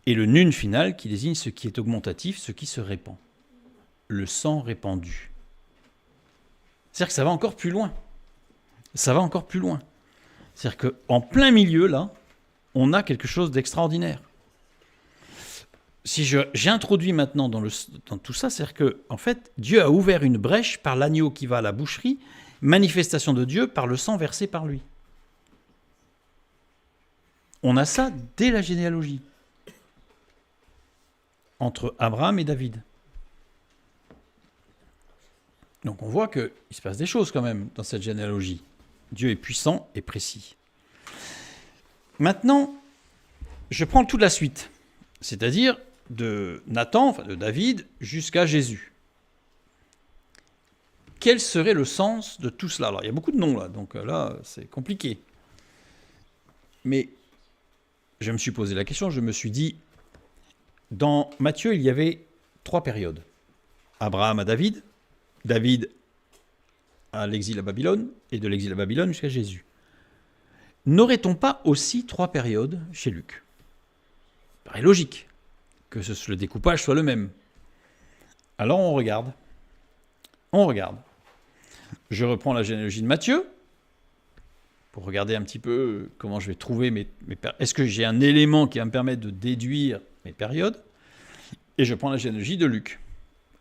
et le Nun final, qui désigne ce qui est augmentatif, ce qui se répand. Le sang répandu. C'est-à-dire que ça va encore plus loin. Ça va encore plus loin. C'est-à-dire qu'en plein milieu, là, on a quelque chose d'extraordinaire. si j'introduis maintenant dans tout ça, c'est-à-dire que, en fait, Dieu a ouvert une brèche par l'agneau qui va à la boucherie, manifestation de Dieu par le sang versé par lui. On a ça dès la généalogie, entre Abraham et David. Donc on voit qu'il se passe des choses quand même dans cette généalogie. Dieu est puissant et précis. Maintenant, je prends toute la suite, c'est-à-dire de Nathan, enfin de David, jusqu'à Jésus. Quel serait le sens de tout cela? Alors, il y a beaucoup de noms là, donc là, c'est compliqué. Mais je me suis posé la question, je me suis dit, dans Matthieu, il y avait 3 périodes. Abraham à David, David à l'exil à Babylone, et de l'exil à Babylone jusqu'à Jésus. N'aurait-on pas aussi 3 périodes chez Luc? Ça paraît logique que le découpage soit le même. Alors on regarde. Je reprends la généalogie de Matthieu, pour regarder un petit peu comment je vais trouver mes est-ce que j'ai un élément qui va me permettre de déduire mes périodes? Et je prends la généalogie de Luc,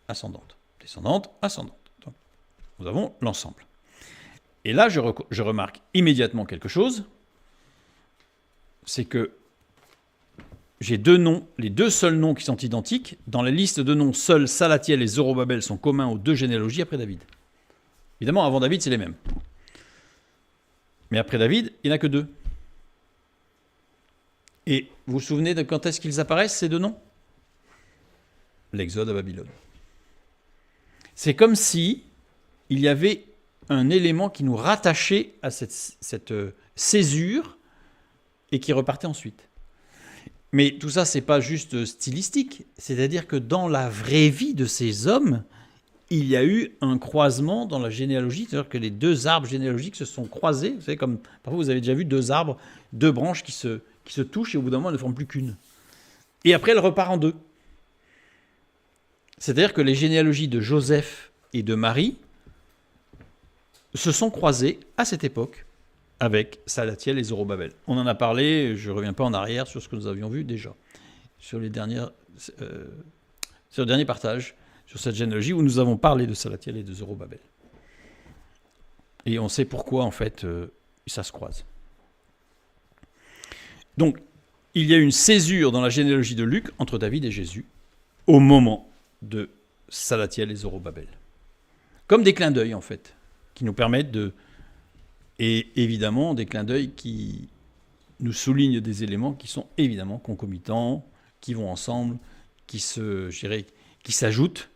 ascendante, descendante, ascendante. Donc, nous avons l'ensemble. Et là, je remarque immédiatement quelque chose, c'est que j'ai 2 noms, les 2 seuls noms qui sont identiques. Dans la liste de noms, seuls Salatiel et Zorobabel sont communs aux 2 généalogies après David. Évidemment, avant David, c'est les mêmes. Mais après David, il n'y en a que 2. Et vous vous souvenez de quand est-ce qu'ils apparaissent, ces 2 noms? L'Exode à Babylone. C'est comme si il y avait un élément qui nous rattachait à cette césure et qui repartait ensuite. Mais tout ça, c'est pas juste stylistique. C'est-à-dire que dans la vraie vie de ces hommes, il y a eu un croisement dans la généalogie. C'est-à-dire que les 2 arbres généalogiques se sont croisés. Vous savez, comme parfois vous avez déjà vu 2 arbres, 2 branches qui se touchent et au bout d'un moment, elles ne forment plus qu'une. Et après, elles repartent en 2. C'est-à-dire que les généalogies de Joseph et de Marie se sont croisées à cette époque avec Salatiel et Zorobabel. On en a parlé, je ne reviens pas en arrière sur ce que nous avions vu déjà, sur le dernier partage, sur cette généalogie où nous avons parlé de Salatiel et de Zorobabel. Et on sait pourquoi, en fait, ça se croise. Donc, il y a une césure dans la généalogie de Luc entre David et Jésus au moment de Salatiel et Zorobabel. Comme des clins d'œil, en fait, qui nous permettent de... Et évidemment, des clins d'œil qui nous soulignent des éléments qui sont évidemment concomitants, qui vont ensemble, qui s'ajoutent,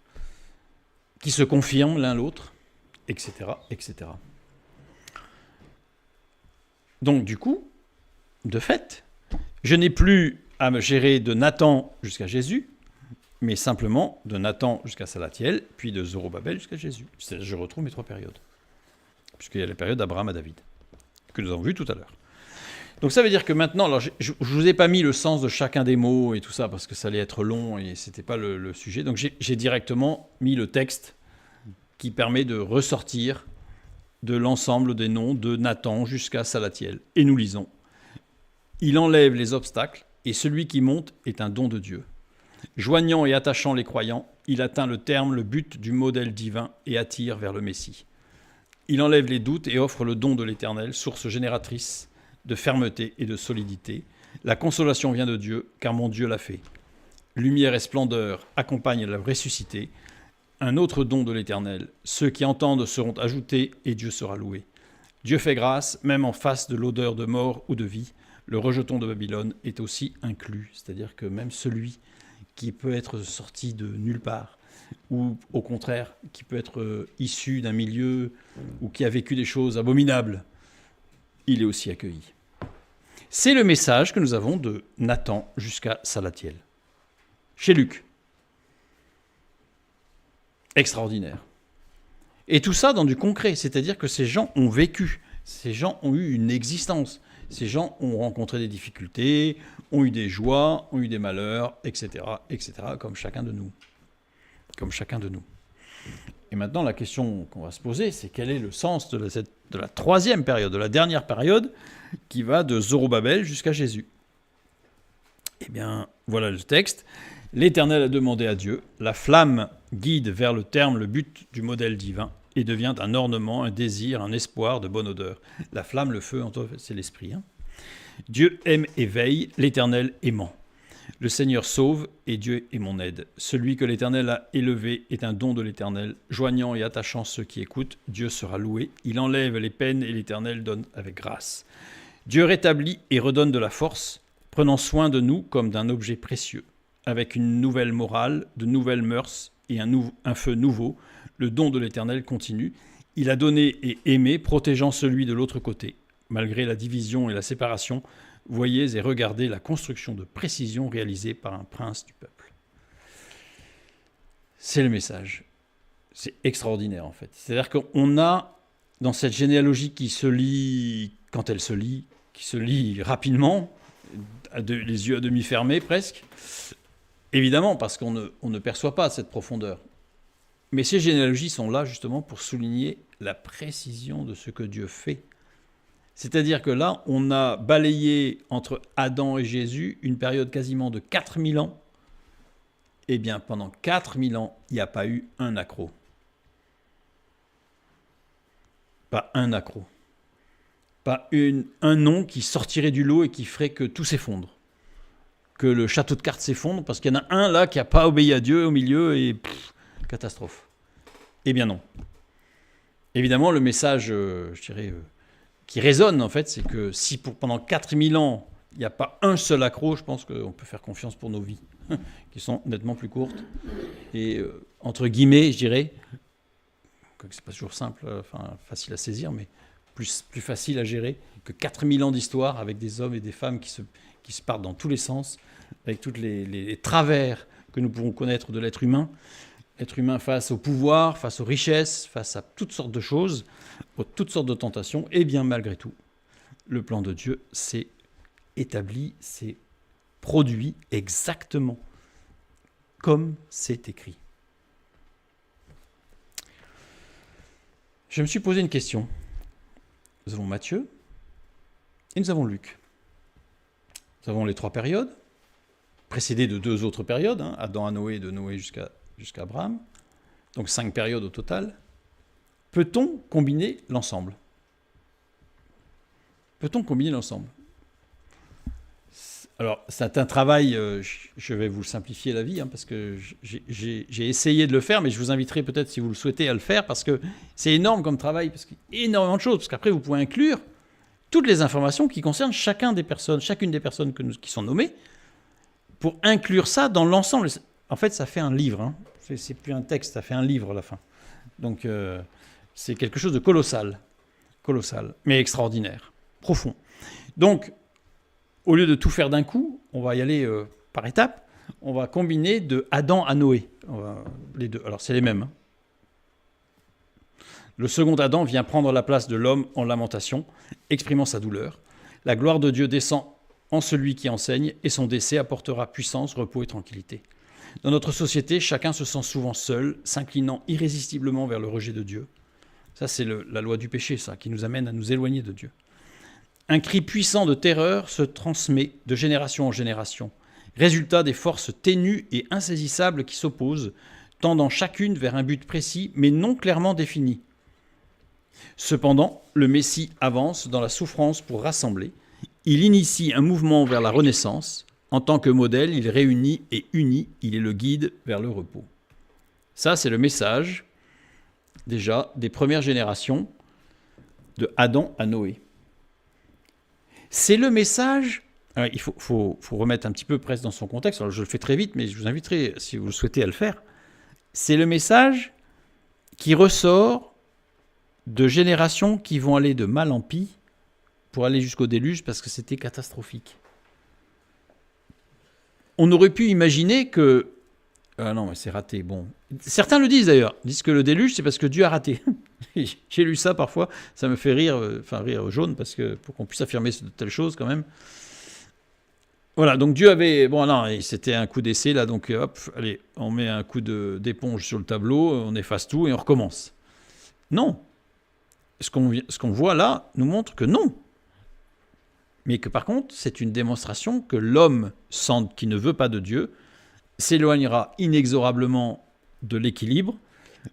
qui se confirment l'un l'autre, etc., etc. Donc, du coup, de fait, je n'ai plus à me gérer de Nathan jusqu'à Jésus, mais simplement de Nathan jusqu'à Salatiel, puis de Zorobabel jusqu'à Jésus. Je retrouve mes 3 périodes. Puisqu'il y a la période d'Abraham à David, que nous avons vu tout à l'heure. Donc ça veut dire que maintenant, alors je ne vous ai pas mis le sens de chacun des mots et tout ça, parce que ça allait être long et ce n'était pas le sujet. Donc j'ai directement mis le texte qui permet de ressortir de l'ensemble des noms de Nathan jusqu'à Salatiel. Et nous lisons. Il enlève les obstacles, et celui qui monte est un don de Dieu. Joignant et attachant les croyants, il atteint le terme, le but du modèle divin et attire vers le Messie. Il enlève les doutes et offre le don de l'Éternel, source génératrice de fermeté et de solidité. La consolation vient de Dieu, car mon Dieu l'a fait. Lumière et splendeur accompagnent la ressuscité. Un autre don de l'Éternel. Ceux qui entendent seront ajoutés et Dieu sera loué. Dieu fait grâce, même en face de l'odeur de mort ou de vie. Le rejeton de Babylone est aussi inclus. C'est-à-dire que même celui qui peut être sorti de nulle part, ou au contraire, qui peut être issu d'un milieu ou qui a vécu des choses abominables, il est aussi accueilli. C'est le message que nous avons de Nathan jusqu'à Salatiel. Chez Luc. Extraordinaire. Et tout ça dans du concret, c'est-à-dire que ces gens ont vécu, ces gens ont eu une existence, ces gens ont rencontré des difficultés, ont eu des joies, ont eu des malheurs, etc., etc., comme chacun de nous. Et maintenant, la question qu'on va se poser, c'est quel est le sens de la 3e période, de la dernière période, qui va de Zorobabel jusqu'à Jésus. Eh bien, voilà le texte. L'Éternel a demandé à Dieu, la flamme guide vers le terme le but du modèle divin et devient un ornement, un désir, un espoir de bonne odeur. La flamme, le feu, c'est l'esprit. Dieu aime et veille, l'Éternel aimant. Le Seigneur sauve et Dieu est mon aide. Celui que l'Éternel a élevé est un don de l'Éternel, joignant et attachant ceux qui écoutent. Dieu sera loué. Il enlève les peines et l'Éternel donne avec grâce. Dieu rétablit et redonne de la force, prenant soin de nous comme d'un objet précieux. Avec une nouvelle morale, de nouvelles mœurs et un feu nouveau, le don de l'Éternel continue. Il a donné et aimé, protégeant celui de l'autre côté. Malgré la division et la séparation, voyez et regardez la construction de précision réalisée par un prince du peuple. C'est le message. C'est extraordinaire en fait. C'est-à-dire qu'on a dans cette généalogie qui se lit, quand elle se lit, qui se lit rapidement, les yeux à demi fermés presque, évidemment parce qu'on ne perçoit pas cette profondeur. Mais ces généalogies sont là justement pour souligner la précision de ce que Dieu fait. C'est-à-dire que là, on a balayé entre Adam et Jésus une période quasiment de 4000 ans. Eh bien, pendant 4000 ans, il n'y a pas eu un accroc. Pas un accroc. Pas un nom qui sortirait du lot et qui ferait que tout s'effondre. Que le château de cartes s'effondre, parce qu'il y en a un là qui n'a pas obéi à Dieu au milieu et catastrophe. Eh bien non. Évidemment, le message, je dirais, qui résonne en fait, c'est que si pendant 4000 ans, il n'y a pas un seul accroc, je pense qu'on peut faire confiance pour nos vies, qui sont nettement plus courtes. Et entre guillemets, je dirais, que c'est pas toujours simple, facile à saisir, mais plus facile à gérer que 4000 ans d'histoire avec des hommes et des femmes qui se partent dans tous les sens, avec tous les travers que nous pouvons connaître de l'être humain. Être humain face au pouvoir, face aux richesses, face à toutes sortes de choses, toutes sortes de tentations, et bien malgré tout, le plan de Dieu s'est établi, s'est produit exactement comme c'est écrit. Je me suis posé une question. Nous avons Matthieu et nous avons Luc. Nous avons les 3 périodes, précédées de 2 autres périodes, Adam à Noé, de Noé jusqu'à Abraham, donc 5 périodes au total. Peut-on combiner l'ensemble ? Peut-on combiner l'ensemble ? Alors, c'est un travail, je vais vous simplifier la vie, parce que j'ai essayé de le faire, mais je vous inviterai peut-être, si vous le souhaitez, à le faire, parce que c'est énorme comme travail, parce qu'il y a énormément de choses, parce qu'après, vous pouvez inclure toutes les informations qui concernent chacune des personnes qui sont nommées, pour inclure ça dans l'ensemble. En fait, ça fait un livre, c'est plus un texte, ça fait un livre à la fin. Donc, c'est quelque chose de colossal, mais extraordinaire, profond. Donc, au lieu de tout faire d'un coup, on va y aller par étapes. On va combiner de Adam à Noé. Les deux. Alors, c'est les mêmes. Le second Adam vient prendre la place de l'homme en lamentation, exprimant sa douleur. La gloire de Dieu descend en celui qui enseigne, et son décès apportera puissance, repos et tranquillité. Dans notre société, chacun se sent souvent seul, s'inclinant irrésistiblement vers le rejet de Dieu. Ça, c'est la loi du péché, ça, qui nous amène à nous éloigner de Dieu. Un cri puissant de terreur se transmet de génération en génération, résultat des forces ténues et insaisissables qui s'opposent, tendant chacune vers un but précis, mais non clairement défini. Cependant, le Messie avance dans la souffrance pour rassembler. Il initie un mouvement vers la renaissance. En tant que modèle, il réunit et unit. Il est le guide vers le repos. Ça, c'est le message, déjà, des premières générations de Adam à Noé. C'est le message... Alors, il faut remettre un petit peu presque dans son contexte. Alors, je le fais très vite, mais je vous inviterai, si vous le souhaitez, à le faire. C'est le message qui ressort de générations qui vont aller de mal en pis pour aller jusqu'au déluge parce que c'était catastrophique. On aurait pu imaginer que... Ah non, mais c'est raté. Bon. Certains le disent d'ailleurs. Ils disent que le déluge, c'est parce que Dieu a raté. J'ai lu ça parfois. Ça me fait rire, rire jaune, parce que pour qu'on puisse affirmer de telles choses quand même. Voilà, donc Dieu avait... Bon, non, c'était un coup d'essai, là, donc hop, allez, on met un coup d'éponge sur le tableau, on efface tout et on recommence. Non. Ce qu'on voit là nous montre que non. Mais que par contre, c'est une démonstration que l'homme qui ne veut pas de Dieu s'éloignera inexorablement de l'équilibre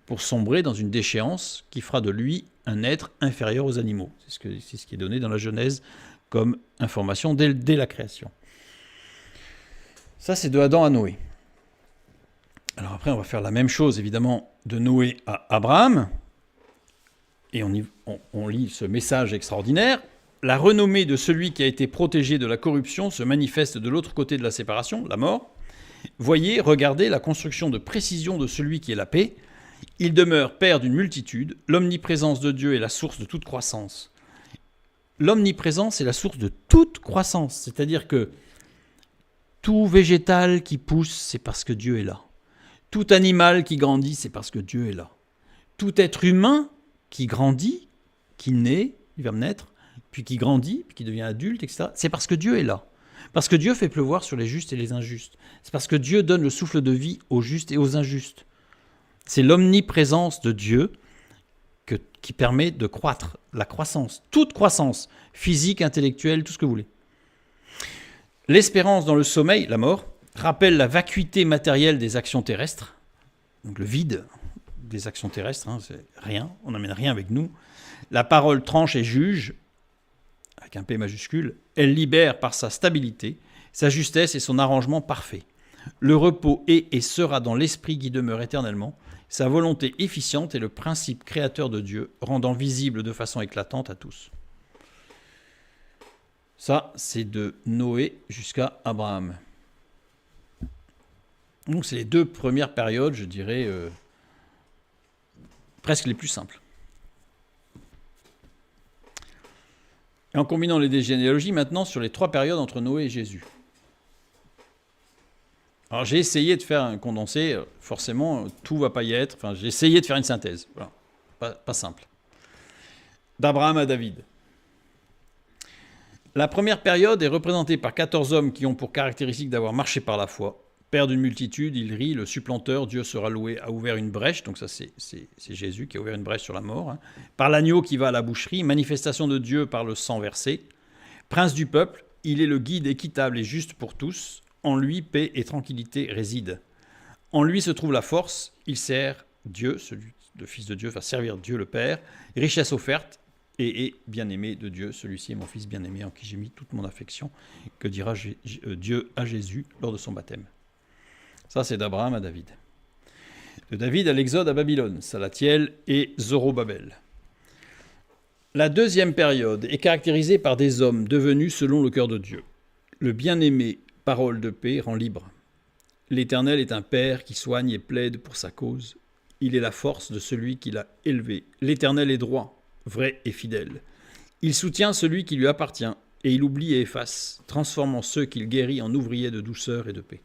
pour sombrer dans une déchéance qui fera de lui un être inférieur aux animaux. C'est ce qui est donné dans la Genèse comme information dès la création. Ça, c'est de Adam à Noé. Alors après, on va faire la même chose, évidemment, de Noé à Abraham. Et on lit ce message extraordinaire. La renommée de celui qui a été protégé de la corruption se manifeste de l'autre côté de la séparation, la mort. Voyez, regardez la construction de précision de celui qui est la paix. Il demeure père d'une multitude. L'omniprésence de Dieu est la source de toute croissance. L'omniprésence est la source de toute croissance. C'est-à-dire que tout végétal qui pousse, c'est parce que Dieu est là. Tout animal qui grandit, c'est parce que Dieu est là. Tout être humain qui grandit, qui naît, il va naître, puis qui grandit, puis qui devient adulte, etc., c'est parce que Dieu est là. Parce que Dieu fait pleuvoir sur les justes et les injustes. C'est parce que Dieu donne le souffle de vie aux justes et aux injustes. C'est l'omniprésence de Dieu qui permet de croître, la croissance, toute croissance, physique, intellectuelle, tout ce que vous voulez. L'espérance dans le sommeil, la mort, rappelle la vacuité matérielle des actions terrestres, donc le vide des actions terrestres, c'est rien, on n'amène rien avec nous. La parole tranche et juge, avec un P majuscule, elle libère par sa stabilité, sa justesse et son arrangement parfait. Le repos est et sera dans l'esprit qui demeure éternellement. Sa volonté efficiente est le principe créateur de Dieu, rendant visible de façon éclatante à tous. Ça, c'est de Noé jusqu'à Abraham. Donc, c'est les deux premières périodes, je dirais, presque les plus simples. Et en combinant les deux généalogies, maintenant, sur les trois périodes entre Noé et Jésus. Alors, j'ai essayé de faire un condensé, forcément, tout ne va pas y être. Enfin, j'ai essayé de faire une synthèse. Voilà. Pas simple. D'Abraham à David. La première période est représentée par 14 hommes qui ont pour caractéristique d'avoir marché par la foi. Père d'une multitude, il rit, le supplanteur, Dieu sera loué, a ouvert une brèche, donc ça c'est Jésus qui a ouvert une brèche sur la mort, par l'agneau qui va à la boucherie, manifestation de Dieu par le sang versé, prince du peuple, il est le guide équitable et juste pour tous, en lui paix et tranquillité résident. En lui se trouve la force, il sert Dieu, le Fils de Dieu va servir Dieu le Père, richesse offerte, et est bien-aimé de Dieu, celui-ci est mon Fils bien-aimé en qui j'ai mis toute mon affection, que dira Dieu à Jésus lors de son baptême. Ça, c'est d'Abraham à David. De David à l'Exode à Babylone, Salatiel et Zorobabel. La deuxième période est caractérisée par des hommes devenus selon le cœur de Dieu. Le bien-aimé, parole de paix, rend libre. L'Éternel est un père qui soigne et plaide pour sa cause. Il est la force de celui qui l'a élevé. L'Éternel est droit, vrai et fidèle. Il soutient celui qui lui appartient, et il oublie et efface, transformant ceux qu'il guérit en ouvriers de douceur et de paix.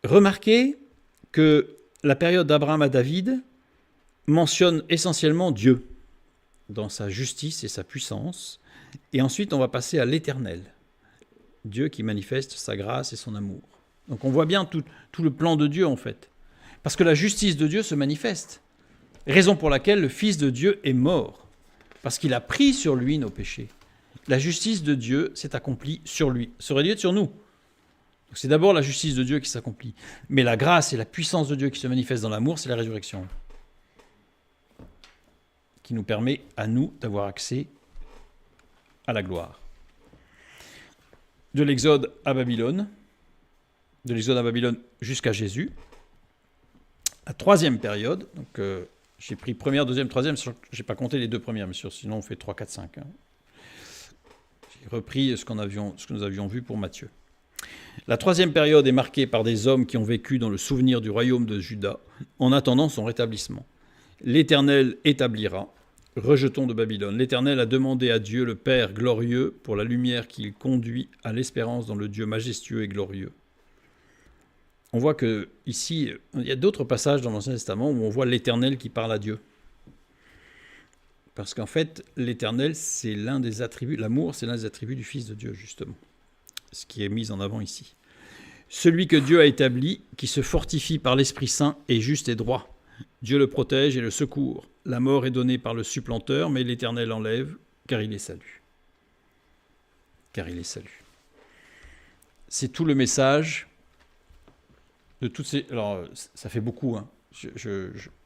Remarquez que la période d'Abraham à David mentionne essentiellement Dieu dans sa justice et sa puissance, et ensuite on va passer à l'Éternel, Dieu qui manifeste sa grâce et son amour. Donc on voit bien tout le plan de Dieu en fait, parce que la justice de Dieu se manifeste, raison pour laquelle le Fils de Dieu est mort, parce qu'il a pris sur lui nos péchés. La justice de Dieu s'est accomplie sur lui, ça aurait dû être sur nous. Donc c'est d'abord la justice de Dieu qui s'accomplit. Mais la grâce et la puissance de Dieu qui se manifestent dans l'amour, c'est la résurrection. Qui nous permet à nous d'avoir accès à la gloire. De l'Exode à Babylone jusqu'à Jésus. La troisième période, donc j'ai pris première, deuxième, troisième, je n'ai pas compté les deux premières, bien sûr, sinon on fait 3, 4, 5. J'ai repris ce que nous avions vu pour Matthieu. La troisième période est marquée par des hommes qui ont vécu dans le souvenir du royaume de Juda en attendant son rétablissement. L'Éternel établira, rejetons de Babylone. L'Éternel a demandé à Dieu le Père glorieux pour la lumière qu'il conduit à l'espérance dans le Dieu majestueux et glorieux. On voit que ici, il y a d'autres passages dans l'Ancien Testament où on voit l'Éternel qui parle à Dieu. Parce qu'en fait, l'Éternel, c'est l'un des attributs, l'amour, c'est l'un des attributs du Fils de Dieu, justement. Ce qui est mis en avant ici. Celui que Dieu a établi, qui se fortifie par l'Esprit Saint, est juste et droit. Dieu le protège et le secourt. La mort est donnée par le supplanteur, mais l'Éternel enlève, car il est salut. Car il est salut. c'est tout le message de toutes ces... Alors, ça fait beaucoup, hein.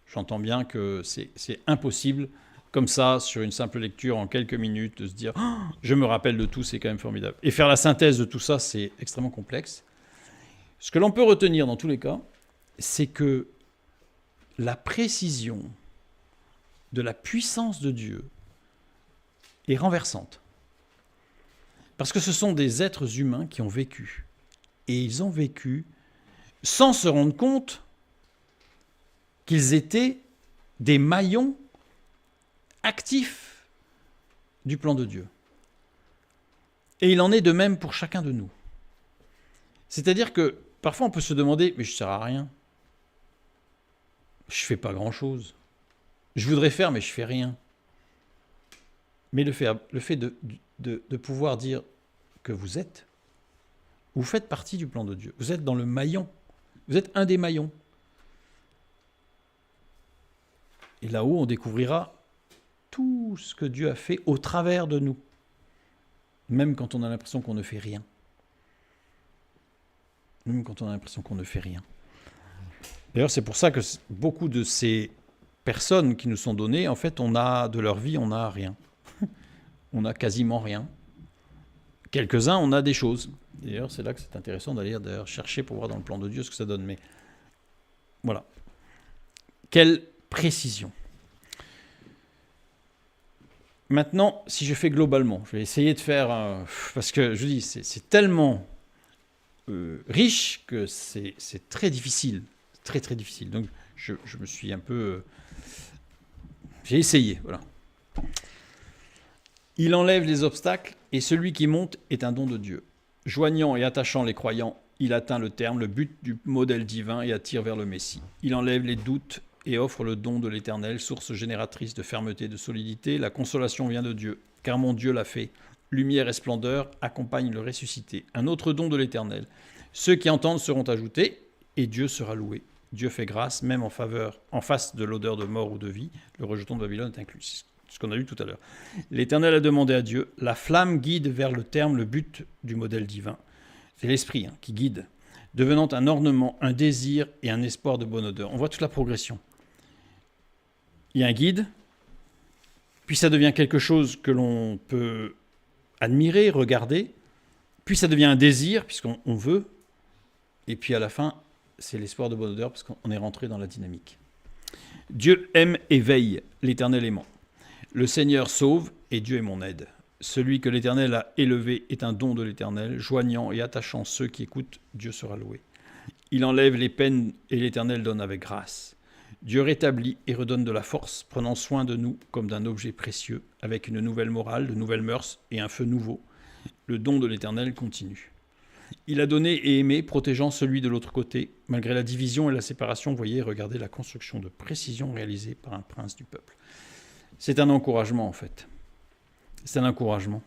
J'entends bien que c'est impossible, comme ça, sur une simple lecture, en quelques minutes, de se dire oh, « je me rappelle de tout, c'est quand même formidable ». Et faire la synthèse de tout ça, c'est extrêmement complexe. Ce que l'on peut retenir dans tous les cas, c'est que la précision de la puissance de Dieu est renversante. Parce que ce sont des êtres humains qui ont vécu. Et ils ont vécu sans se rendre compte qu'ils étaient des maillons actifs du plan de Dieu. Et il en est de même pour chacun de nous. C'est-à-dire que parfois on peut se demander « mais je ne sers à rien. Je ne fais pas grand-chose. Je voudrais faire, mais je ne fais rien. » Mais le fait de pouvoir dire que vous faites partie du plan de Dieu. Vous êtes dans le maillon. Vous êtes un des maillons. Et là-haut, on découvrira tout ce que Dieu a fait au travers de nous. Même quand on a l'impression qu'on ne fait rien. Même quand on a l'impression qu'on ne fait rien. D'ailleurs, c'est pour ça que beaucoup de ces personnes qui nous sont données, en fait, on a de leur vie, on n'a rien. On n'a quasiment rien. Quelques-uns, on a des choses. D'ailleurs, c'est là que c'est intéressant d'aller chercher pour voir dans le plan de Dieu ce que ça donne. Mais voilà. Quelle précision. Maintenant, si je fais globalement, je vais essayer de faire... parce que, je dis, c'est tellement riche que c'est très difficile. Très, très difficile. Donc, je me suis un peu... j'ai essayé, voilà. Il enlève les obstacles et celui qui monte est un don de Dieu. Joignant et attachant les croyants, il atteint le terme, le but du modèle divin et attire vers le Messie. Il enlève les doutes et offre le don de l'Éternel, source génératrice de fermeté, de solidité. La consolation vient de Dieu, car mon Dieu l'a fait. Lumière et splendeur accompagnent le ressuscité. Un autre don de l'Éternel. Ceux qui entendent seront ajoutés et Dieu sera loué. Dieu fait grâce, même en face de l'odeur de mort ou de vie. Le rejeton de Babylone est inclus. Ce qu'on a lu tout à l'heure. L'Éternel a demandé à Dieu, la flamme guide vers le terme le but du modèle divin. C'est l'esprit qui guide, devenant un ornement, un désir et un espoir de bonne odeur. On voit toute la progression. Il y a un guide, puis ça devient quelque chose que l'on peut admirer, regarder, puis ça devient un désir, puisqu'on veut, et puis à la fin, c'est l'espoir de bonne odeur, parce qu'on est rentré dans la dynamique. Dieu aime et veille, l'Éternel aimant. Le Seigneur sauve et Dieu est mon aide. Celui que l'Éternel a élevé est un don de l'Éternel, joignant et attachant ceux qui écoutent, Dieu sera loué. Il enlève les peines et l'Éternel donne avec grâce. Dieu rétablit et redonne de la force, prenant soin de nous comme d'un objet précieux, avec une nouvelle morale, de nouvelles mœurs et un feu nouveau. Le don de l'Éternel continue. Il a donné et aimé, protégeant celui de l'autre côté. Malgré la division et la séparation, vous voyez, regardez la construction de précision réalisée par un prince du peuple. C'est un encouragement, en fait. C'est un encouragement.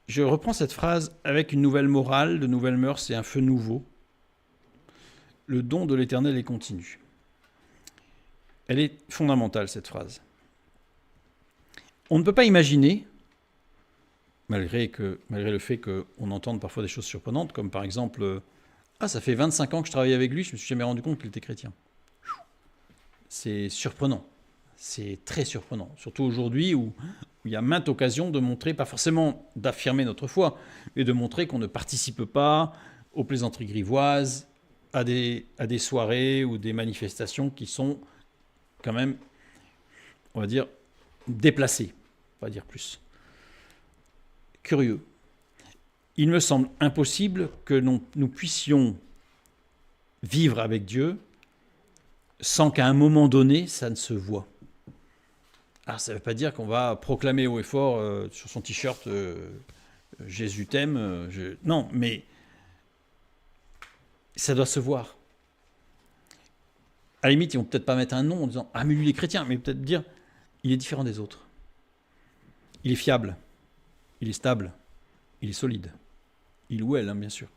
Je reprends cette phrase avec une nouvelle morale, de nouvelles mœurs et un feu nouveau. Le don de l'Éternel est continu. Elle est fondamentale, cette phrase. On ne peut pas imaginer, malgré le fait qu'on entende parfois des choses surprenantes, comme par exemple « Ah, ça fait 25 ans que je travaille avec lui, je ne me suis jamais rendu compte qu'il était chrétien. » C'est surprenant. C'est très surprenant, surtout aujourd'hui où il y a maintes occasions de montrer, pas forcément d'affirmer notre foi, mais de montrer qu'on ne participe pas aux plaisanteries grivoises, à des soirées ou des manifestations qui sont quand même, on va dire, déplacées, on va dire plus. Curieux. Il me semble impossible que nous puissions vivre avec Dieu sans qu'à un moment donné, ça ne se voie. Alors, ça ne veut pas dire qu'on va proclamer haut et fort sur son t-shirt Jésus t'aime. Non, mais ça doit se voir. À la limite, ils ne vont peut-être pas mettre un nom en disant « Ah, mais lui, il est chrétien », mais peut-être dire « Il est différent des autres. Il est fiable. Il est stable. Il est solide. » Il ou elle, bien sûr.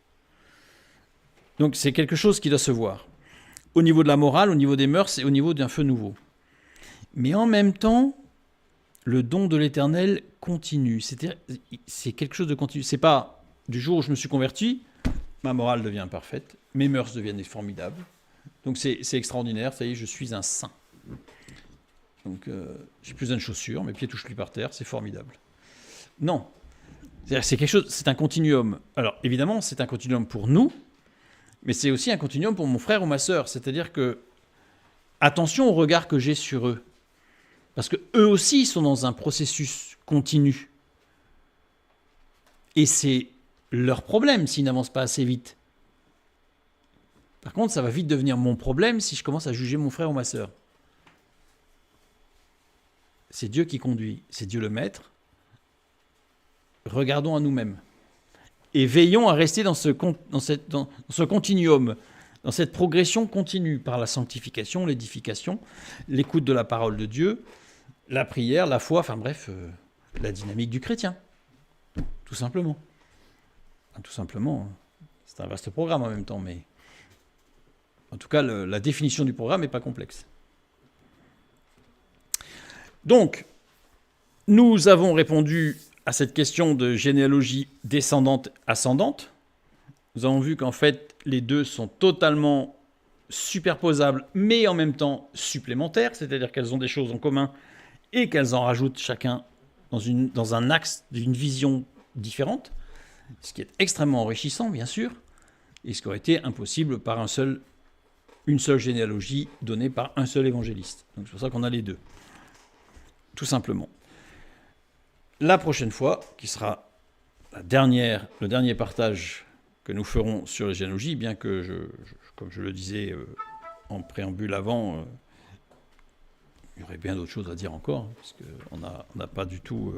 Donc, c'est quelque chose qui doit se voir. Au niveau de la morale, au niveau des mœurs et au niveau d'un feu nouveau. Mais en même temps, le don de l'Éternel continue. C'est quelque chose de continu. C'est pas du jour où je me suis converti, ma morale devient parfaite, mes mœurs deviennent formidables. Donc c'est extraordinaire, ça y est, je suis un saint. Donc j'ai plus besoin de chaussures, mes pieds touchent plus par terre, c'est formidable. Non, c'est quelque chose, c'est un continuum. Alors évidemment, c'est un continuum pour nous, mais c'est aussi un continuum pour mon frère ou ma sœur. C'est-à-dire que attention au regard que j'ai sur eux, parce que eux aussi sont dans un processus continu. Et c'est leur problème s'ils n'avancent pas assez vite. Par contre, ça va vite devenir mon problème si je commence à juger mon frère ou ma sœur. C'est Dieu qui conduit, c'est Dieu le maître. Regardons à nous-mêmes. Et veillons à rester dans ce continuum, dans cette progression continue par la sanctification, l'édification, l'écoute de la parole de Dieu, la prière, la foi, enfin bref, la dynamique du chrétien. Tout simplement. Enfin, tout simplement, c'est un vaste programme en même temps, mais en tout cas, la définition du programme n'est pas complexe. Donc, nous avons répondu à cette question de généalogie descendante-ascendante. Nous avons vu qu'en fait, les deux sont totalement superposables, mais en même temps supplémentaires, c'est-à-dire qu'elles ont des choses en commun et qu'elles en rajoutent chacun dans un axe d'une vision différente, ce qui est extrêmement enrichissant, bien sûr, et ce qui aurait été impossible par une seule généalogie donnée par un seul évangéliste. Donc c'est pour ça qu'on a les deux. Tout simplement. La prochaine fois, qui sera le dernier partage que nous ferons sur les généalogies, bien que, comme je le disais en préambule avant, il y aurait bien d'autres choses à dire encore, parce qu'on n'a pas du tout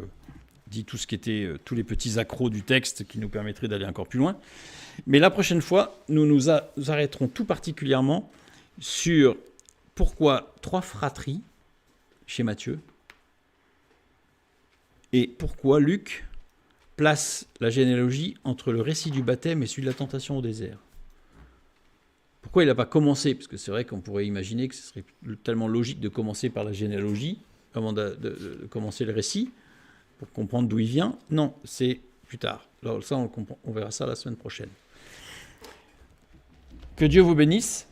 dit tout ce qui était tous les petits accros du texte qui nous permettraient d'aller encore plus loin. Mais la prochaine fois, nous arrêterons tout particulièrement sur pourquoi 3 fratries chez Matthieu, et pourquoi Luc place la généalogie entre le récit du baptême et celui de la tentation au désert. Pourquoi il n'a pas commencé? Parce que c'est vrai qu'on pourrait imaginer que ce serait tellement logique de commencer par la généalogie avant de commencer le récit, pour comprendre d'où il vient. Non, c'est plus tard. Alors ça, on verra ça la semaine prochaine. Que Dieu vous bénisse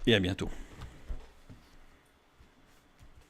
et à bientôt.